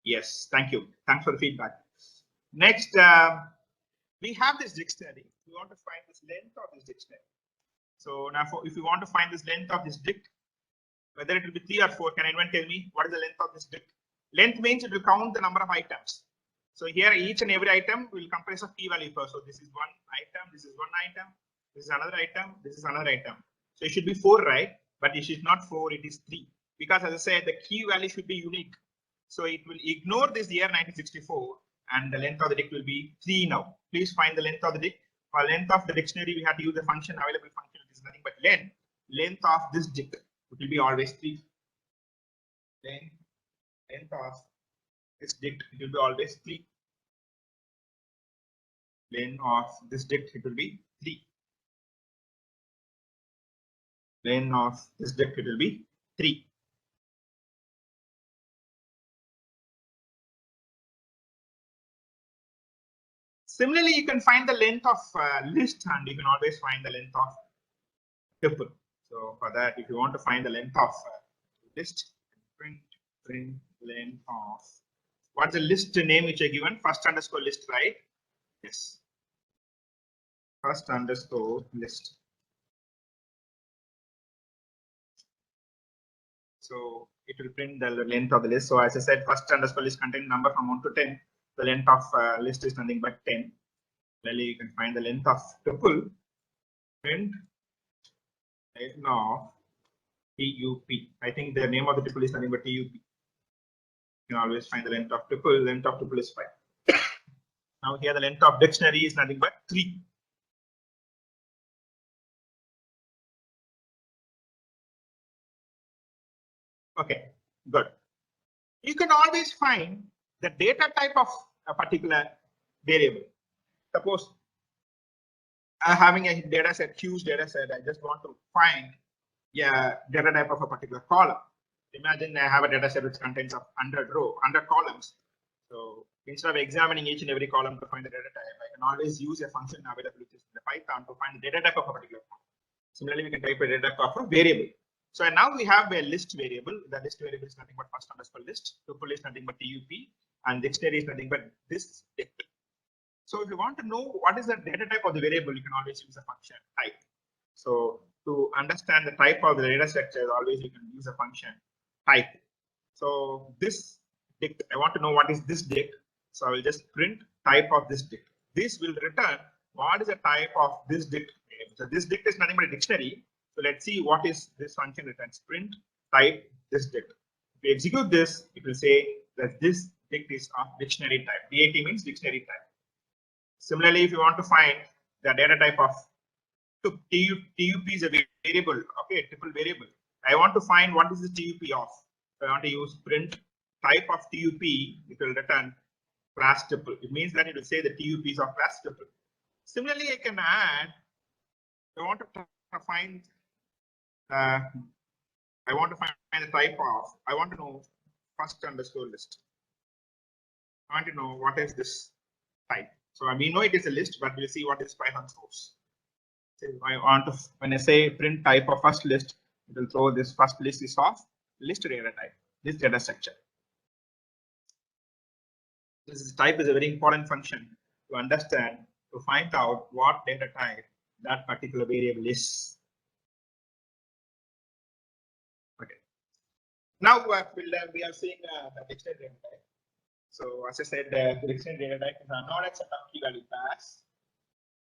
Yes, thank you. Thanks for the feedback. Next, we have this dictionary. We want to find this length of this dictionary. So now, if you want to find this length of this dict, whether it will be 3 or 4, can anyone tell me what is the length of this dict? Length means it will count the number of items. So here, each and every item will comprise of key value per. So this is 1 item, this is 1 item, this is another item, this is another item. So it should be 4, right? But it is not 4, it is 3. Because as I said, the key value should be unique. So it will ignore this year 1964, and the length of the dict will be 3 now. Please find the length of the dict. For length of the dictionary, we have to use the function, available function. It is nothing but length of this dict. It will be always 3. Length of this dict, it will be always 3. Length of this dict, it will be 3. Length of this dict, it will be 3. Similarly, you can find the length of list, and you can always find the length of tuple. So for that, if you want to find the length of list, print length of, what's the list name which I given? First underscore list, right? Yes. First underscore list. So it will print the length of the list. So as I said, first underscore list contains number from 1 to 10. The length of list is nothing but 10. Well, you can find the length of tuple. Print length of tup. I think the name of the tuple is nothing but tup. You can always find the length of tuple. Length of tuple is 5. Now here the length of dictionary is nothing but 3. Okay, good. You can always find the data type of a particular variable. Suppose I'm having a data set, huge data set. I just want to find data type of a particular column. Imagine I have a data set which contains 100 columns. So instead of examining each and every column to find the data type, I can always use a function available which is in the Python to find the data type of a particular column. Similarly, we can type a data type of a variable. So now we have a list variable. The list variable is nothing but first underscore list. Tuple is nothing but tup. and dictionary is nothing but this dict. So if you want to know what is the data type of the variable, you can always use a function type. So to understand the type of the data structure, always you can use a function type. So this dict, I want to know what is this dict. So I will just print type of this dict. This will return what is the type of this dict. So this dict is nothing but a dictionary. So let's see what is this function returns. Print type this dict. If we execute this, it will say that this dict is of dictionary type. DAT means dictionary type. Similarly, if you want to find the data type of TUP is a variable, okay, tuple variable. I want to find what is the TUP of. So I want to use print type of TUP. It will return class tuple. It means that it will say the TUP is of class tuple. Similarly, I can add. I want to find. I want to find the type of. I want to know first underscore list. I want to know what is this type. So we know it is a list, but we'll see what is Python source. So I want to, when I say print type of first list, it will throw this first list is of list data type, this data structure. This type is a very important function to understand, to find out what data type that particular variable is. Okay. Now we are seeing the dictionary data type. So as I said, the dictionary data type is an unordered set of key value pairs.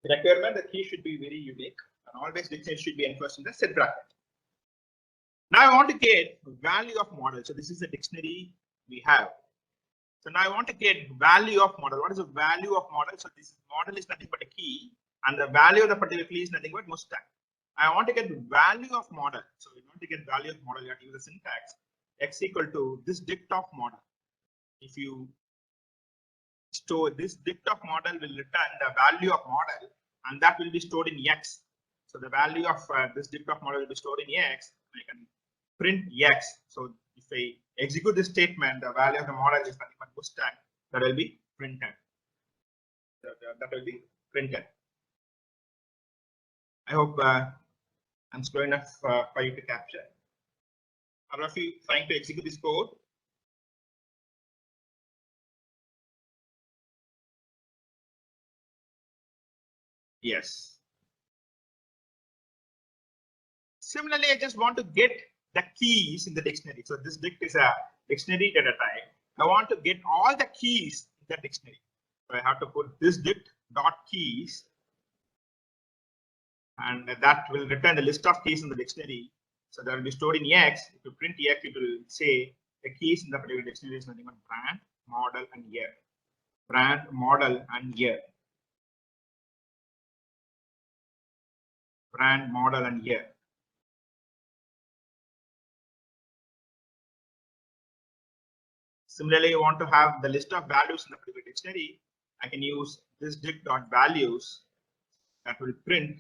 The requirement, the key should be very unique, and always dictionary should be enforced in the set bracket. Now I want to get value of model. So this is the dictionary we have. So now I want to get value of model. What is the value of model? So this model is nothing but a key, and the value of the particular key is nothing but Mustang. I want to get the value of model. So in order to get value of model, you have to use the syntax x equal to this dict of model. If you store this dict of model will return the value of model, and that will be stored in x. So the value of this dict of model will be stored in x. I can print x. So if I execute this statement, the value of the model is nothing but Mustang. That will be printed. That will be printed. I hope I'm slow enough for you to capture. All of you trying to execute this code? Yes. Similarly, I just want to get the keys in the dictionary. So this dict is a dictionary data type. I want to get all the keys in the dictionary. So I have to put this dict dot keys, and that will return the list of keys in the dictionary. So that will be stored in X. If you print X, it will say the keys in the particular dictionary is nothing but brand, model, and year. Brand, model, and year. Brand, model, and year. Similarly, you want to have the list of values in the particular dictionary. I can use this dict.values that will print,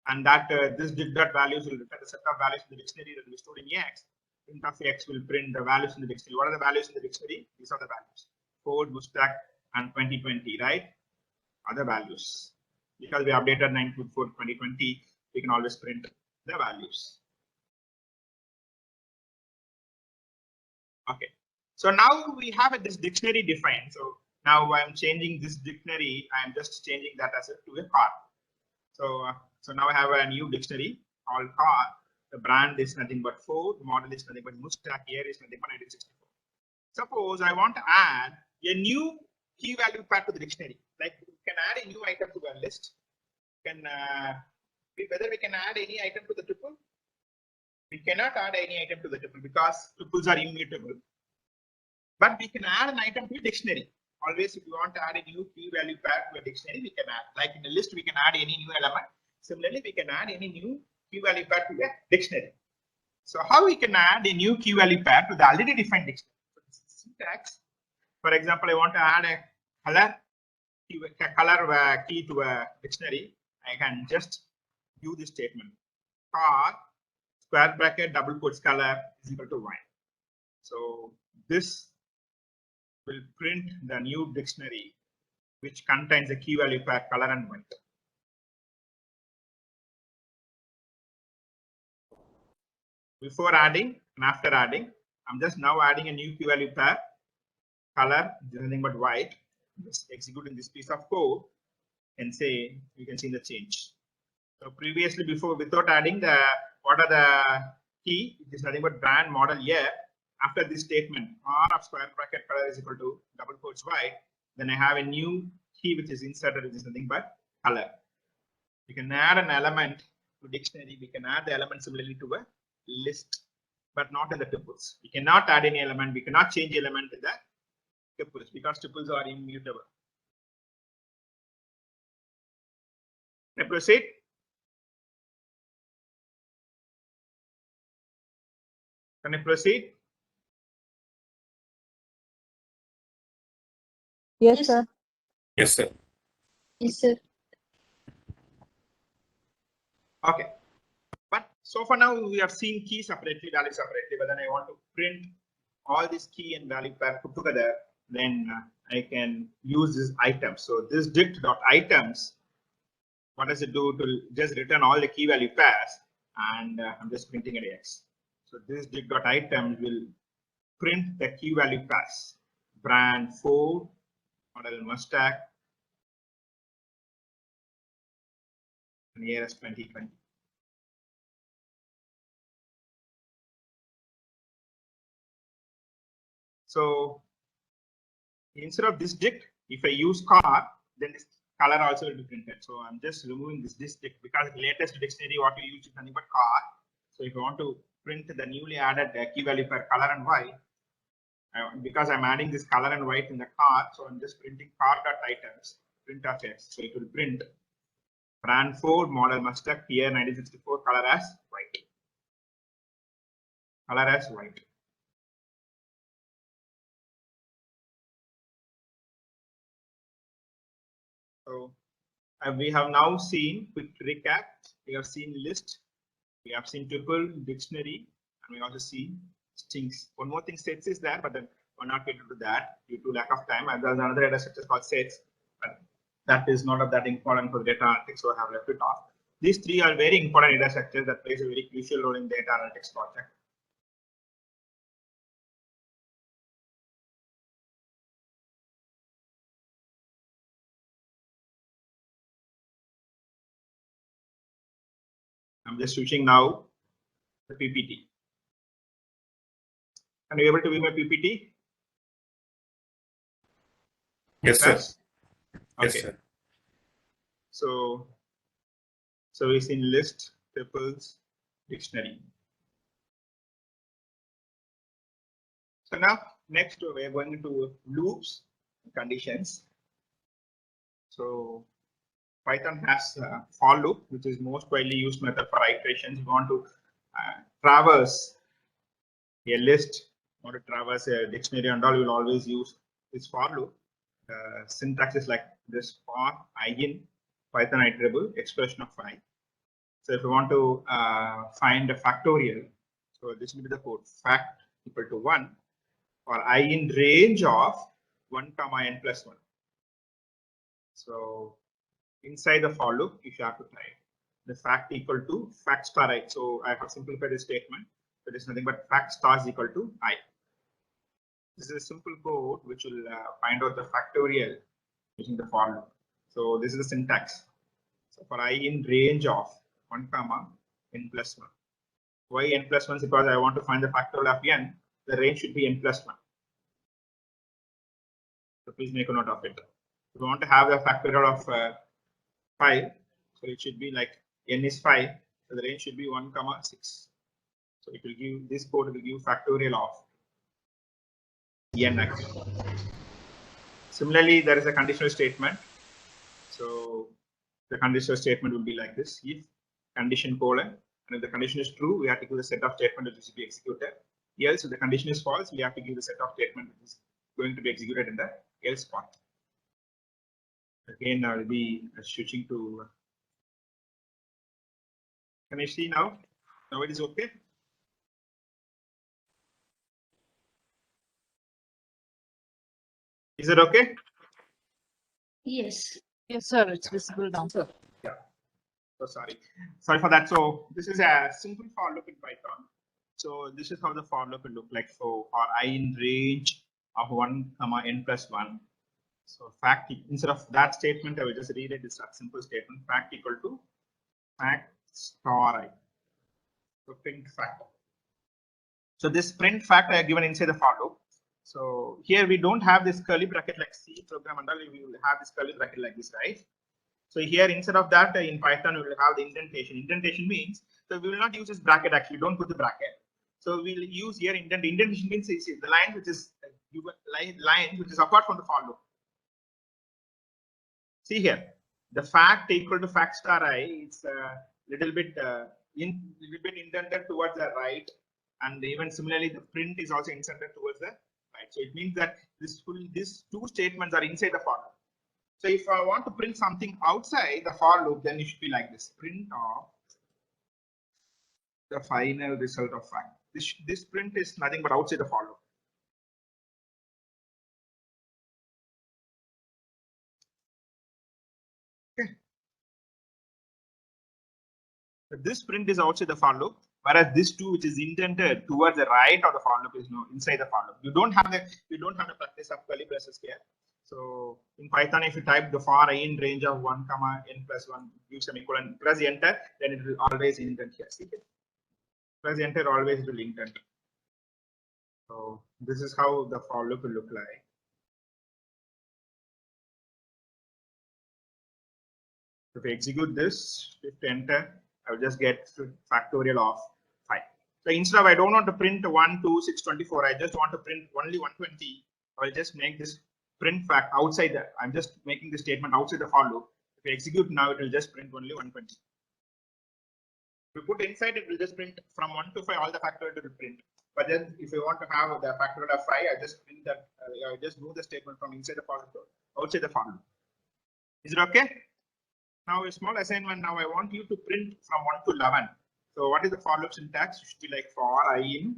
and that this dict.values will return the set of values in the dictionary that will be stored in X. Print of X will print the values in the dictionary. What are the values in the dictionary? These are the values: Ford, Mustang, and 2020, right? Other values. Because we updated 9.4 2020, we can always print the values. Okay. So now we have this dictionary defined. So now I'm changing this dictionary. I'm just changing that as to a car. So now I have a new dictionary called car. The brand is nothing but Ford. Model is nothing but Mustang. Year is nothing but 1964. Suppose I want to add a new key value pair to the dictionary. Like we can add a new item to a list. Can whether we can add any item to the tuple? We cannot add any item to the tuple because tuples are immutable. But we can add an item to a dictionary. Always, if you want to add a new key value pair to a dictionary, we can add. Like in a list, we can add any new element. Similarly, we can add any new key value pair to a dictionary. So how we can add a new key value pair to the already defined dictionary? So this is syntax. For example, I want to add a color key to a dictionary. I can just do this statement: car square bracket double quotes color is equal to 1. So this will print the new dictionary which contains a key value pair color and white. Before adding and after adding, I'm just now adding a new key value pair color is nothing but white. Just executing this piece of code and say you can see the change. So previously, before, without adding the what are the key, it is nothing but brand model year. After this statement, R of square bracket color is equal to double quotes white. Then I have a new key which is inserted, which is nothing but color. You can add an element to dictionary. We can add the element similarly to a list, but not in the tuples. We cannot add any element. We cannot change element in the tuples because tuples are immutable. Can I proceed? Can I proceed? Yes, sir. Yes, sir. Yes, sir. Okay. But so far now we have seen key separately, value separately, but then I want to print all this key and value pair put together, then I can use this item. So this dict.items, what does it do? To just return all the key value pairs, and I'm just printing an X. So this dict.items will print the key value pairs. Brand Ford, model Mustang, and year is 2020. So instead of this dict, if I use car, then this color also will be printed. So I'm just removing this dict because the latest dictionary what we use is nothing but car. So if you want to print the newly added key value for color and white, because I'm adding this color and white in the car, so I'm just printing car.items, print of X. So it will print brand Ford, model Mustang, year 1964, color as white. Color as white. So we have now seen, quick recap, we have seen list, we have seen tuple, dictionary, and we also see strings. One more thing, sets is there, but then we're not going to do that due to lack of time. And there's another data structure called sets, but that is not of that important for data analytics, so I have left it off. These three are very important data structures that plays a very crucial role in data analytics project. I'm just switching now the PPT. Are you able to view my PPT? Yes, sir. Yes. Yes, Okay. sir. So we've seen list, tuples, dictionary. So now next we're going into loops, conditions. So Python has a for loop, which is most widely used method for iterations. You want to traverse a list, want to traverse a dictionary and all, you will always use this for loop. Syntax is like this: for in Python iterable expression of I. So if you want to find a factorial, so this will be the code: fact equal to 1 for I in range of 1 comma n plus 1. So inside the for loop, if you have to type the fact equal to fact star I. So I have simplified this statement. So it is nothing but fact star is equal to I. This is a simple code which will find out the factorial using the for loop. So this is the syntax. So for I in range of 1 comma n plus 1. Why n plus 1? Because I want to find the factorial of n. The range should be n plus 1. So please make a note of it. If you want to have the factorial of 5, so it should be like n is 5. So the range should be 1 comma 6. So it will give, this code will give factorial of n actually. Similarly, there is a conditional statement. So the conditional statement will be like this: if condition colon, and if the condition is true, we have to give the set of statement which is to be executed. Else, if the condition is false, we have to give the set of statement which is going to be executed in the else part. Again, I will be switching to. Can I see now? Now it is okay. Is it okay? Yes. Yes, sir. It's visible now, sir. Yeah. So sorry for that. So this is a simple for loop in Python. So this is how the for loop will look like. So for I in range of 1 comma n plus 1. So fact, instead of that statement, I will just read it. It's a simple statement. Fact equal to fact star I. So print fact. So this print fact I have given inside the for loop. So here we don't have this curly bracket like C program and all. We will have this curly bracket like this, right? So here instead of that in Python we will have the indentation. Indentation means so we will not use this bracket actually. Don't put the bracket. So we'll use here indent. Indentation means the line which is line which is apart from the for loop. See here, the fact equal to fact star I. It's a little bit indented towards the right, and even similarly the print is also indented towards the right. So it means that these two statements are inside the for loop. So if I want to print something outside the for loop, then it should be like this: print of the final result of fact. This print is nothing but outside the for loop. Okay. So this print is outside the for loop, whereas this two, which is indented towards the right of the for loop, is inside the for loop. You don't have the practice of curly braces here. So in Python, if you type the for I in range of 1 comma n plus 1 give semicolon, press enter, then it will always indent here. See it? Press enter, always it will indent. So this is how the for loop will look like. If I execute this, shift enter, I will just get factorial of 5. So instead of I don't want to print 1, 2, 6, 24, I just want to print only 120. I will just make this print fact outside that. I'm just making the statement outside the for loop. If I execute now, it will just print only 120. If you put inside, it will just print from 1 to 5, all the factorial will print. But then if you want to have the factorial of 5, I just print that, I just move the statement from inside the for loop to outside the for loop. Is it okay? Now a small assignment. Now I want you to print from 1 to 11. So what is the for loop syntax? It should be like for I in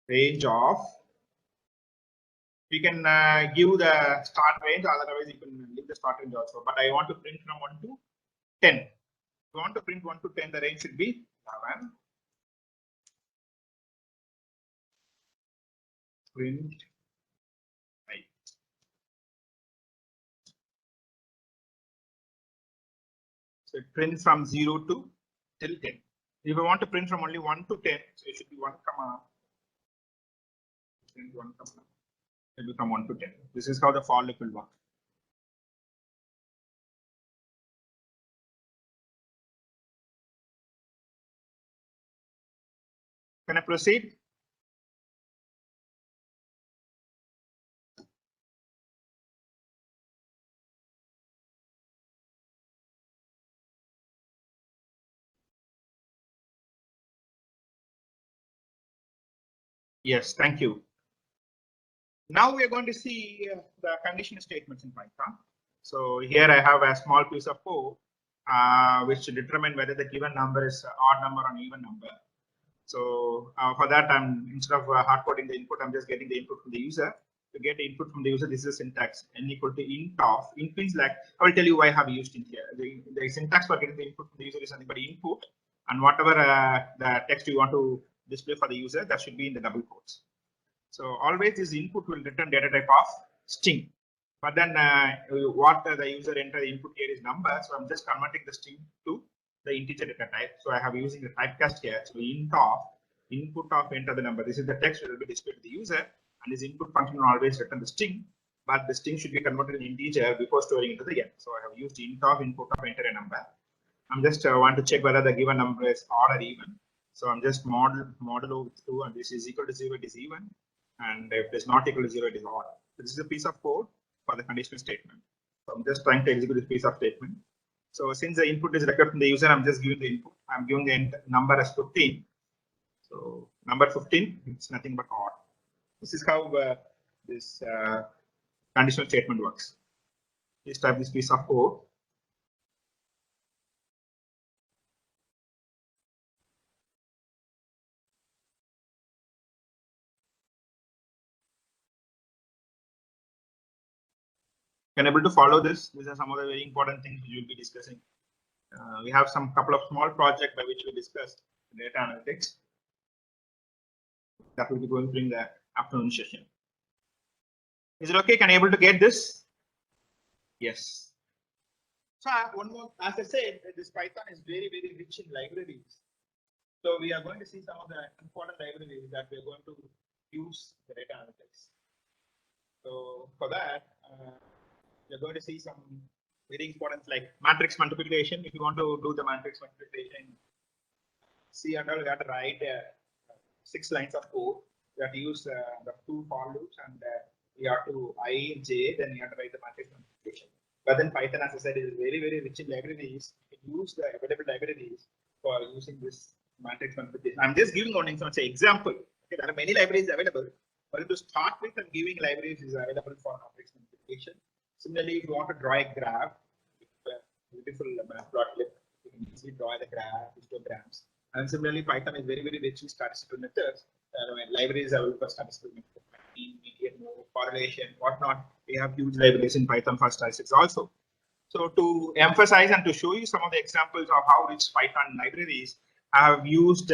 range of. You can give the start range, otherwise you can leave the start range also. But I want to print from 1 to 10. If you want to print 1 to 10, the range should be 11. Print I. So it prints from 0 to till 10. If I want to print from only 1 to 10, so it should be 1 comma. Print 1 comma. It will become 1 to 10. This is how the for loop will work. Can I proceed? Yes, thank you. Now we are going to see the conditional statements in Python. So here I have a small piece of code which determine whether the given number is odd number or even number. So for that, instead of hard coding the input, I'm just getting the input from the user. To get the input from the user, this is a syntax: n equal to int of. Int means like, I will tell you why I have used int here. The syntax for getting the input from the user is something but input, and whatever the text you want to display for the user, that should be in the double quotes. So always this input will return data type of string. But then what the user enter the input here is number. So I'm just converting the string to the integer data type. So I have using the typecast here. So int of input of enter the number. This is the text that will be displayed to the user, and this input function will always return the string, but the string should be converted in integer before storing into the end. So I have used int of input of enter a number. I'm just want to check whether the given number is odd or even. So I'm just modulo 2, and this is equal to 0, it is even, and if it is not equal to 0, it is odd. So this is a piece of code for the conditional statement. So I'm just trying to execute this piece of statement. So since the input is required from the user, I'm just giving the input. I'm giving the number as 15. So number 15, it's nothing but odd. This is how this conditional statement works. Please type this piece of code. Can able to follow this? These are some of the very important things we will be discussing. We have some couple of small projects by which we discussed data analytics. That will be going during the afternoon session. Is it okay? Can you able to get this? Yes. So one more, as I said, this Python is very, very rich in libraries. So we are going to see some of the important libraries that we are going to use the data analytics. So for that, you're going to see some very important like matrix multiplication. If you want to do the matrix multiplication, C and all, you have to write 6 lines of code. You have to use the 2 for loops, and you have to I, J, then you have to write the matrix multiplication. But then Python, as I said, is very, very rich in libraries. You can use the available libraries for using this matrix multiplication. I'm just giving one example. Okay, there are many libraries available, but to start with, I'm giving libraries is available for matrix multiplication. Similarly, if you want to draw a graph, beautiful matplotlib, you can easily draw the graph, histograms. And similarly, Python is very, very rich in statistical methods. Libraries are available for statistical methods, median mode, correlation, whatnot. We have huge libraries in Python for statistics also. So to emphasize and to show you some of the examples of how rich Python libraries, I have used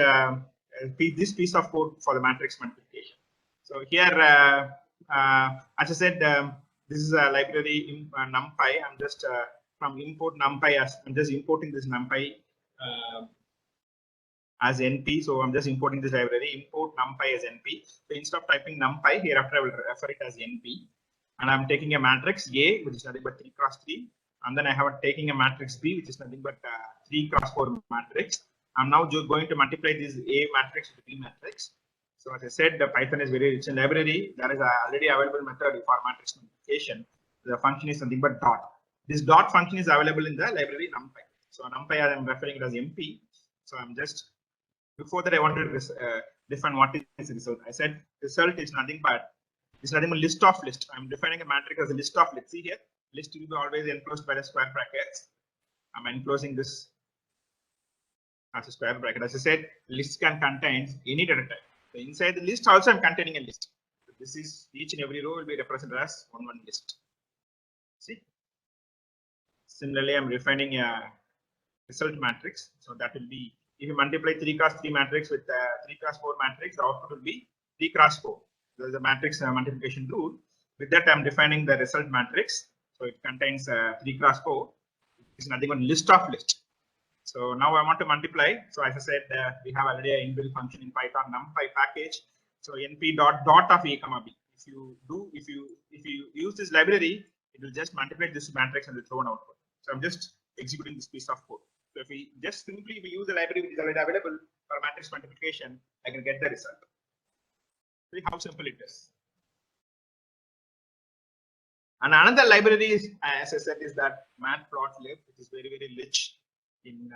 this piece of code for the matrix multiplication. So here, as I said, this is a library in NumPy. I'm just from import NumPy I'm just importing this NumPy as NP. So I'm just importing this library, import NumPy as NP. So instead of typing NumPy, hereafter I will refer it as NP. And I'm taking a matrix A, which is nothing but 3 cross 3. And then I have taking a matrix B, which is nothing but 3 cross 4 matrix. I'm now going to multiply this A matrix with B matrix. So as I said, the Python is very rich in library. There is a already available method for matrix multiplication. The function is nothing but dot. This dot function is available in the library NumPy. So NumPy, I'm referring it as MP. So I'm just, before that, I wanted to define what is result. I said result is nothing but list of list. I'm defining a matrix as a list of list. See here, list will be always enclosed by the square brackets. I'm enclosing this as a square bracket. As I said, list can contain any data type. So inside the list also I'm containing a list. So this is each and every row will be represented as one list. See. Similarly, I'm defining a result matrix. So that will be, if you multiply 3 cross 3 matrix with 3 cross 4 matrix, the output will be 3 cross 4. There is a matrix multiplication rule. With that, I'm defining the result matrix. So it contains 3 cross 4. It's nothing but list of list. So now I want to multiply. So as I said, we have already an inbuilt function in Python NumPy package. So np dot of a comma b. If you use this library, it will just multiply this matrix and will throw an output. So I'm just executing this piece of code. So if we just simply use the library which is already available for matrix multiplication, I can get the result. See how simple it is. And another library is, as I said, is that matplotlib, which is very, very rich in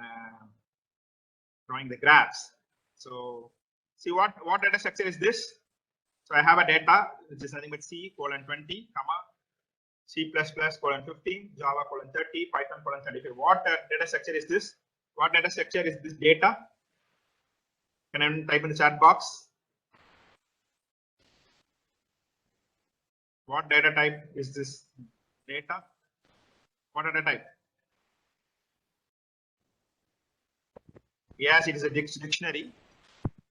drawing the graphs. So see what data structure is this? So I have a data which is nothing but C:20, comma C++ :15, Java :30, Python :35. What data structure is this? What data structure is this data? Can I type in the chat box? What data type is this data? What data type? Yes, it is a dictionary.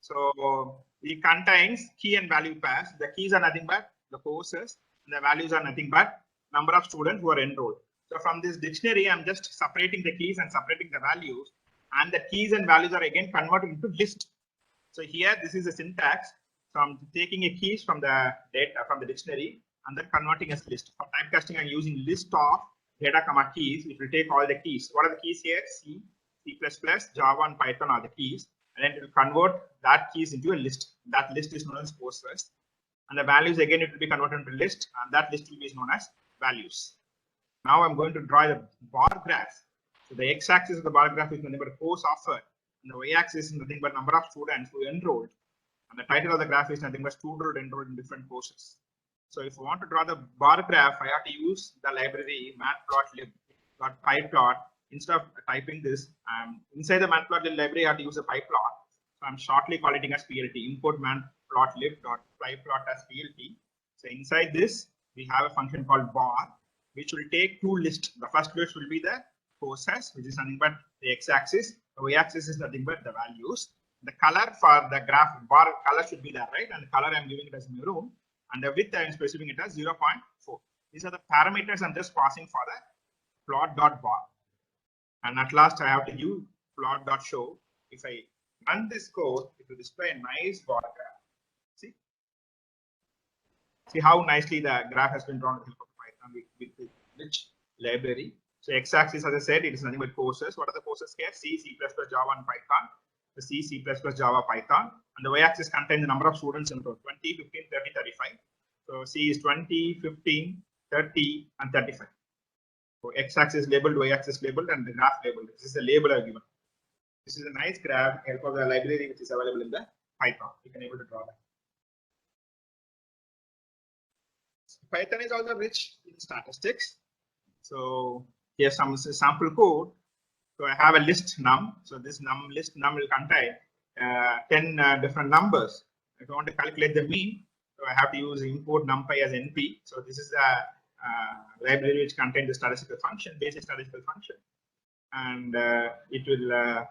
So it contains key and value pairs. The keys are nothing but the courses, and the values are nothing but number of students who are enrolled. So from this dictionary, I'm just separating the keys and separating the values, and the keys and values are again converted into list. So here, this is the syntax. So I'm taking a keys from the data from the dictionary and then converting as list. For typecasting, I'm using list of data comma keys. It will take all the keys. What are the keys here? C, C++, Java, and Python are the keys, and then it will convert that keys into a list. That list is known as courses, and the values again it will be converted into list, and that list will be known as values. Now I'm going to draw the bar graph. So the x-axis of the bar graph is nothing but course offered, and the y-axis is nothing but number of students who enrolled, and the title of the graph is nothing but student enrolled in different courses. So if I want to draw the bar graph, I have to use the library matplotlib.pyplot. Instead of typing this, inside the matplotlib library, I have to use a pyplot. So I'm shortly calling it as PLT, import matplotlib.pyplot as PLT. So inside this, we have a function called bar, which will take two lists. The first list will be the courses, which is nothing but the x-axis. The y-axis is nothing but the values. The color for the graph bar color should be there, right? And the color I'm giving it as maroon. And the width I'm specifying it as 0.5 These are the parameters I'm just passing for the plot.bar. And at last I have to use plot.show. If I run this code, it will display a nice bar graph. See how nicely the graph has been drawn with help of Python with rich library. So x-axis, as I said, it is nothing but courses. What are the courses here? C, C++, Java, and Python. The C, C++, Java, Python. And the y-axis contains the number of students in total, 20, 15, 30, 35. So C is 20, 15, 30, and 35. So x-axis labeled, y-axis labeled, and the graph labeled. This is the label I've given. This is a nice graph, help of the library which is available in the Python. You can able to draw that. Python is also rich in statistics. So here's some sample code. So I have a list num. So this list num will contain 10 different numbers. If I want to calculate the mean, so I have to use import numpy as np. So this is a library which contains the statistical function, basic statistical function, and it will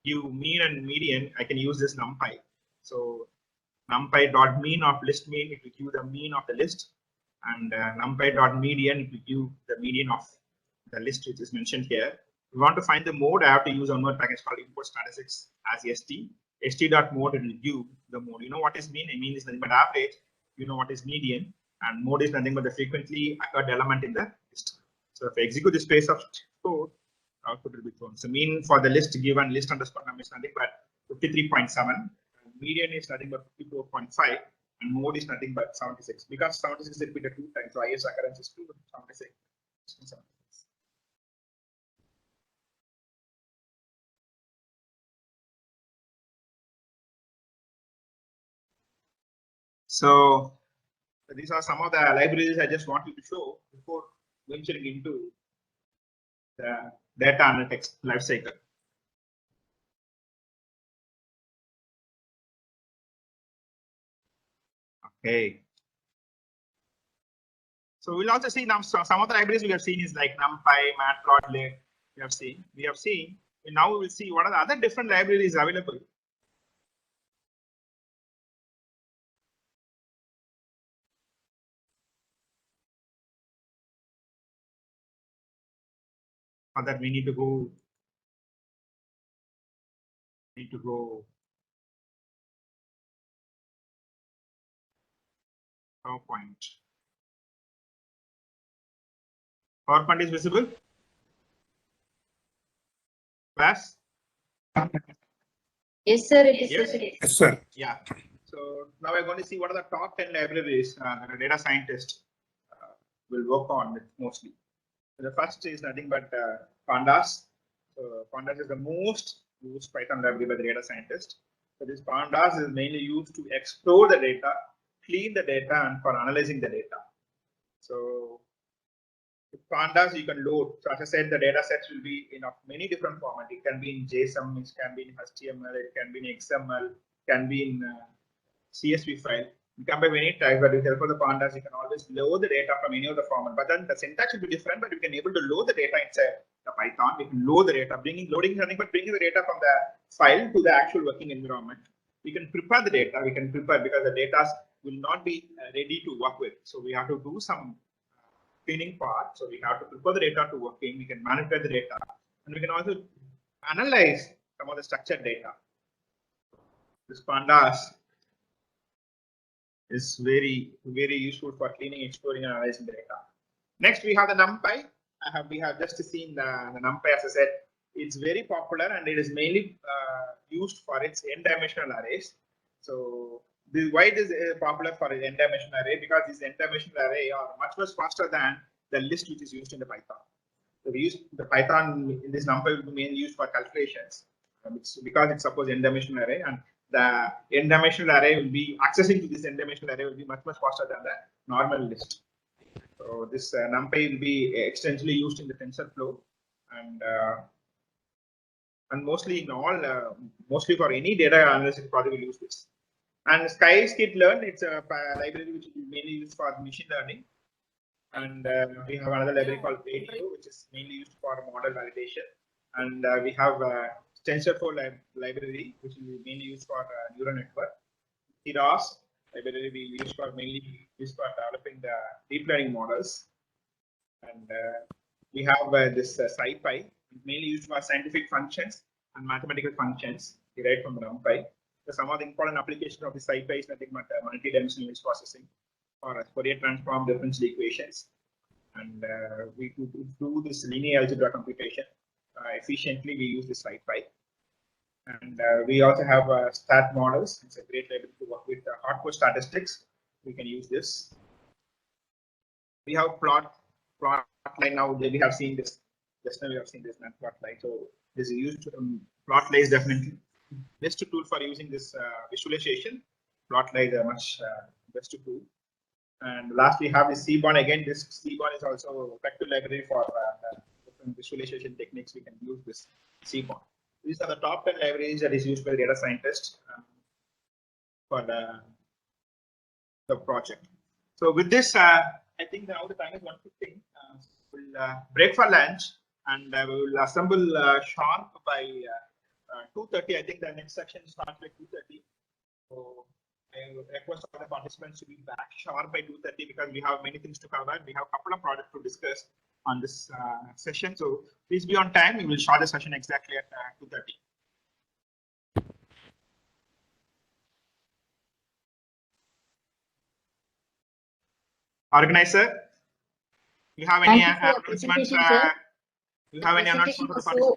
give mean and median. I can use this numpy. So numpy.mean of list mean, it will give the mean of the list, and numpy.median, it will give the median of the list which is mentioned here. If we want to find the mode, I have to use one more package called import statistics as st. st.mode, it will give the mode. You know what is mean? Mean is nothing but average. You know what is median, and mode is nothing but the frequently occurred element in the list. So if I execute this piece of code, output will be thrown. So mean for the list given list underscore num is nothing but 53.7. Median is nothing but 54.5, and mode is nothing but 76. Because 76 is repeated 2 times, so IS occurrence is 2, 76. So these are some of the libraries I just wanted to show before venturing into the data analytics lifecycle. Okay. So we'll also see now some of the libraries we have seen is like NumPy, Matplotlib. We have seen. And now we will see what are the other different libraries available. For that we need to go. PowerPoint. PowerPoint is visible. Class? Yes, sir. It is Yes. visible. Yes, sir. Yeah. So now we're going to see what are the top 10 libraries that a data scientist will work on with mostly. So the first is nothing but Pandas. So Pandas is the most used Python library by the data scientist. So this Pandas is mainly used to explore the data, clean the data, and for analyzing the data. So with Pandas you can load. So as I said, the data sets will be in many different formats. It can be in JSON, it can be in HTML, it can be in XML, it can be in CSV file. You can be many types, but with the help of the Pandas, you can always load the data from any of the format. But then the syntax will be different, but you can able to load the data inside the Python. We can load the data, loading something, but bringing the data from the file to the actual working environment. We can prepare the data. We can prepare because the data will not be ready to work with. So we have to do some cleaning part. So we have to prepare the data to working. We can manipulate the data, and we can also analyze some of the structured data. This Pandas is very useful for cleaning, exploring, and analyzing the data. Next, we have the NumPy. We have just seen the NumPy. As I said, it's very popular and it is mainly used for its n-dimensional arrays. So why it is popular for an n-dimensional array? Because these n-dimensional array are much faster than the list which is used in the Python. So we use the Python in this NumPy will be mainly used for calculations because it's suppose n-dimensional array, and the n-dimensional array will be accessing to this n-dimensional array will be much faster than the normal list. So this NumPy will be extensively used in the TensorFlow, and mostly in all mostly for any data analysis project will use this. And Scikit-learn, it's a library which is mainly used for machine learning. And we have another library called Radio, which is mainly used for model validation. And we have TensorFlow library, which is mainly used for neural network. Keras, library we use for mainly used for developing the deep learning models. And we have this SciPy, mainly used for scientific functions and mathematical functions derived from NumPy. So some of the important applications of the SciPy is nothing but multi-dimensional image processing or Fourier transform differential equations. And we do this linear algebra computation efficiently. We use the SciPy. And we also have stat models. It's a great library to work with hardcore statistics. We can use this. We have plot line now. We have seen this. Just now we have seen this matplotlib. So this is used. Plotly is definitely best tool for using this visualization. Plotly is a much best tool. And last we have the Seaborn. Again, this Seaborn is also effective library for different visualization techniques. We can use this Seaborn. These are the top 10 libraries that is used by data scientists for the project. So with this, I think now the time is 1:15. We'll break for lunch, and we will assemble sharp by 2:30. I think the next section starts by 2:30. So I would request all the participants to be back sharp by 2:30 because we have many things to cover. We have a couple of projects to discuss on this session. So please be on time. We will start the session exactly at 2:30. Organizer, you have any announcements? You have any announcements for the participants?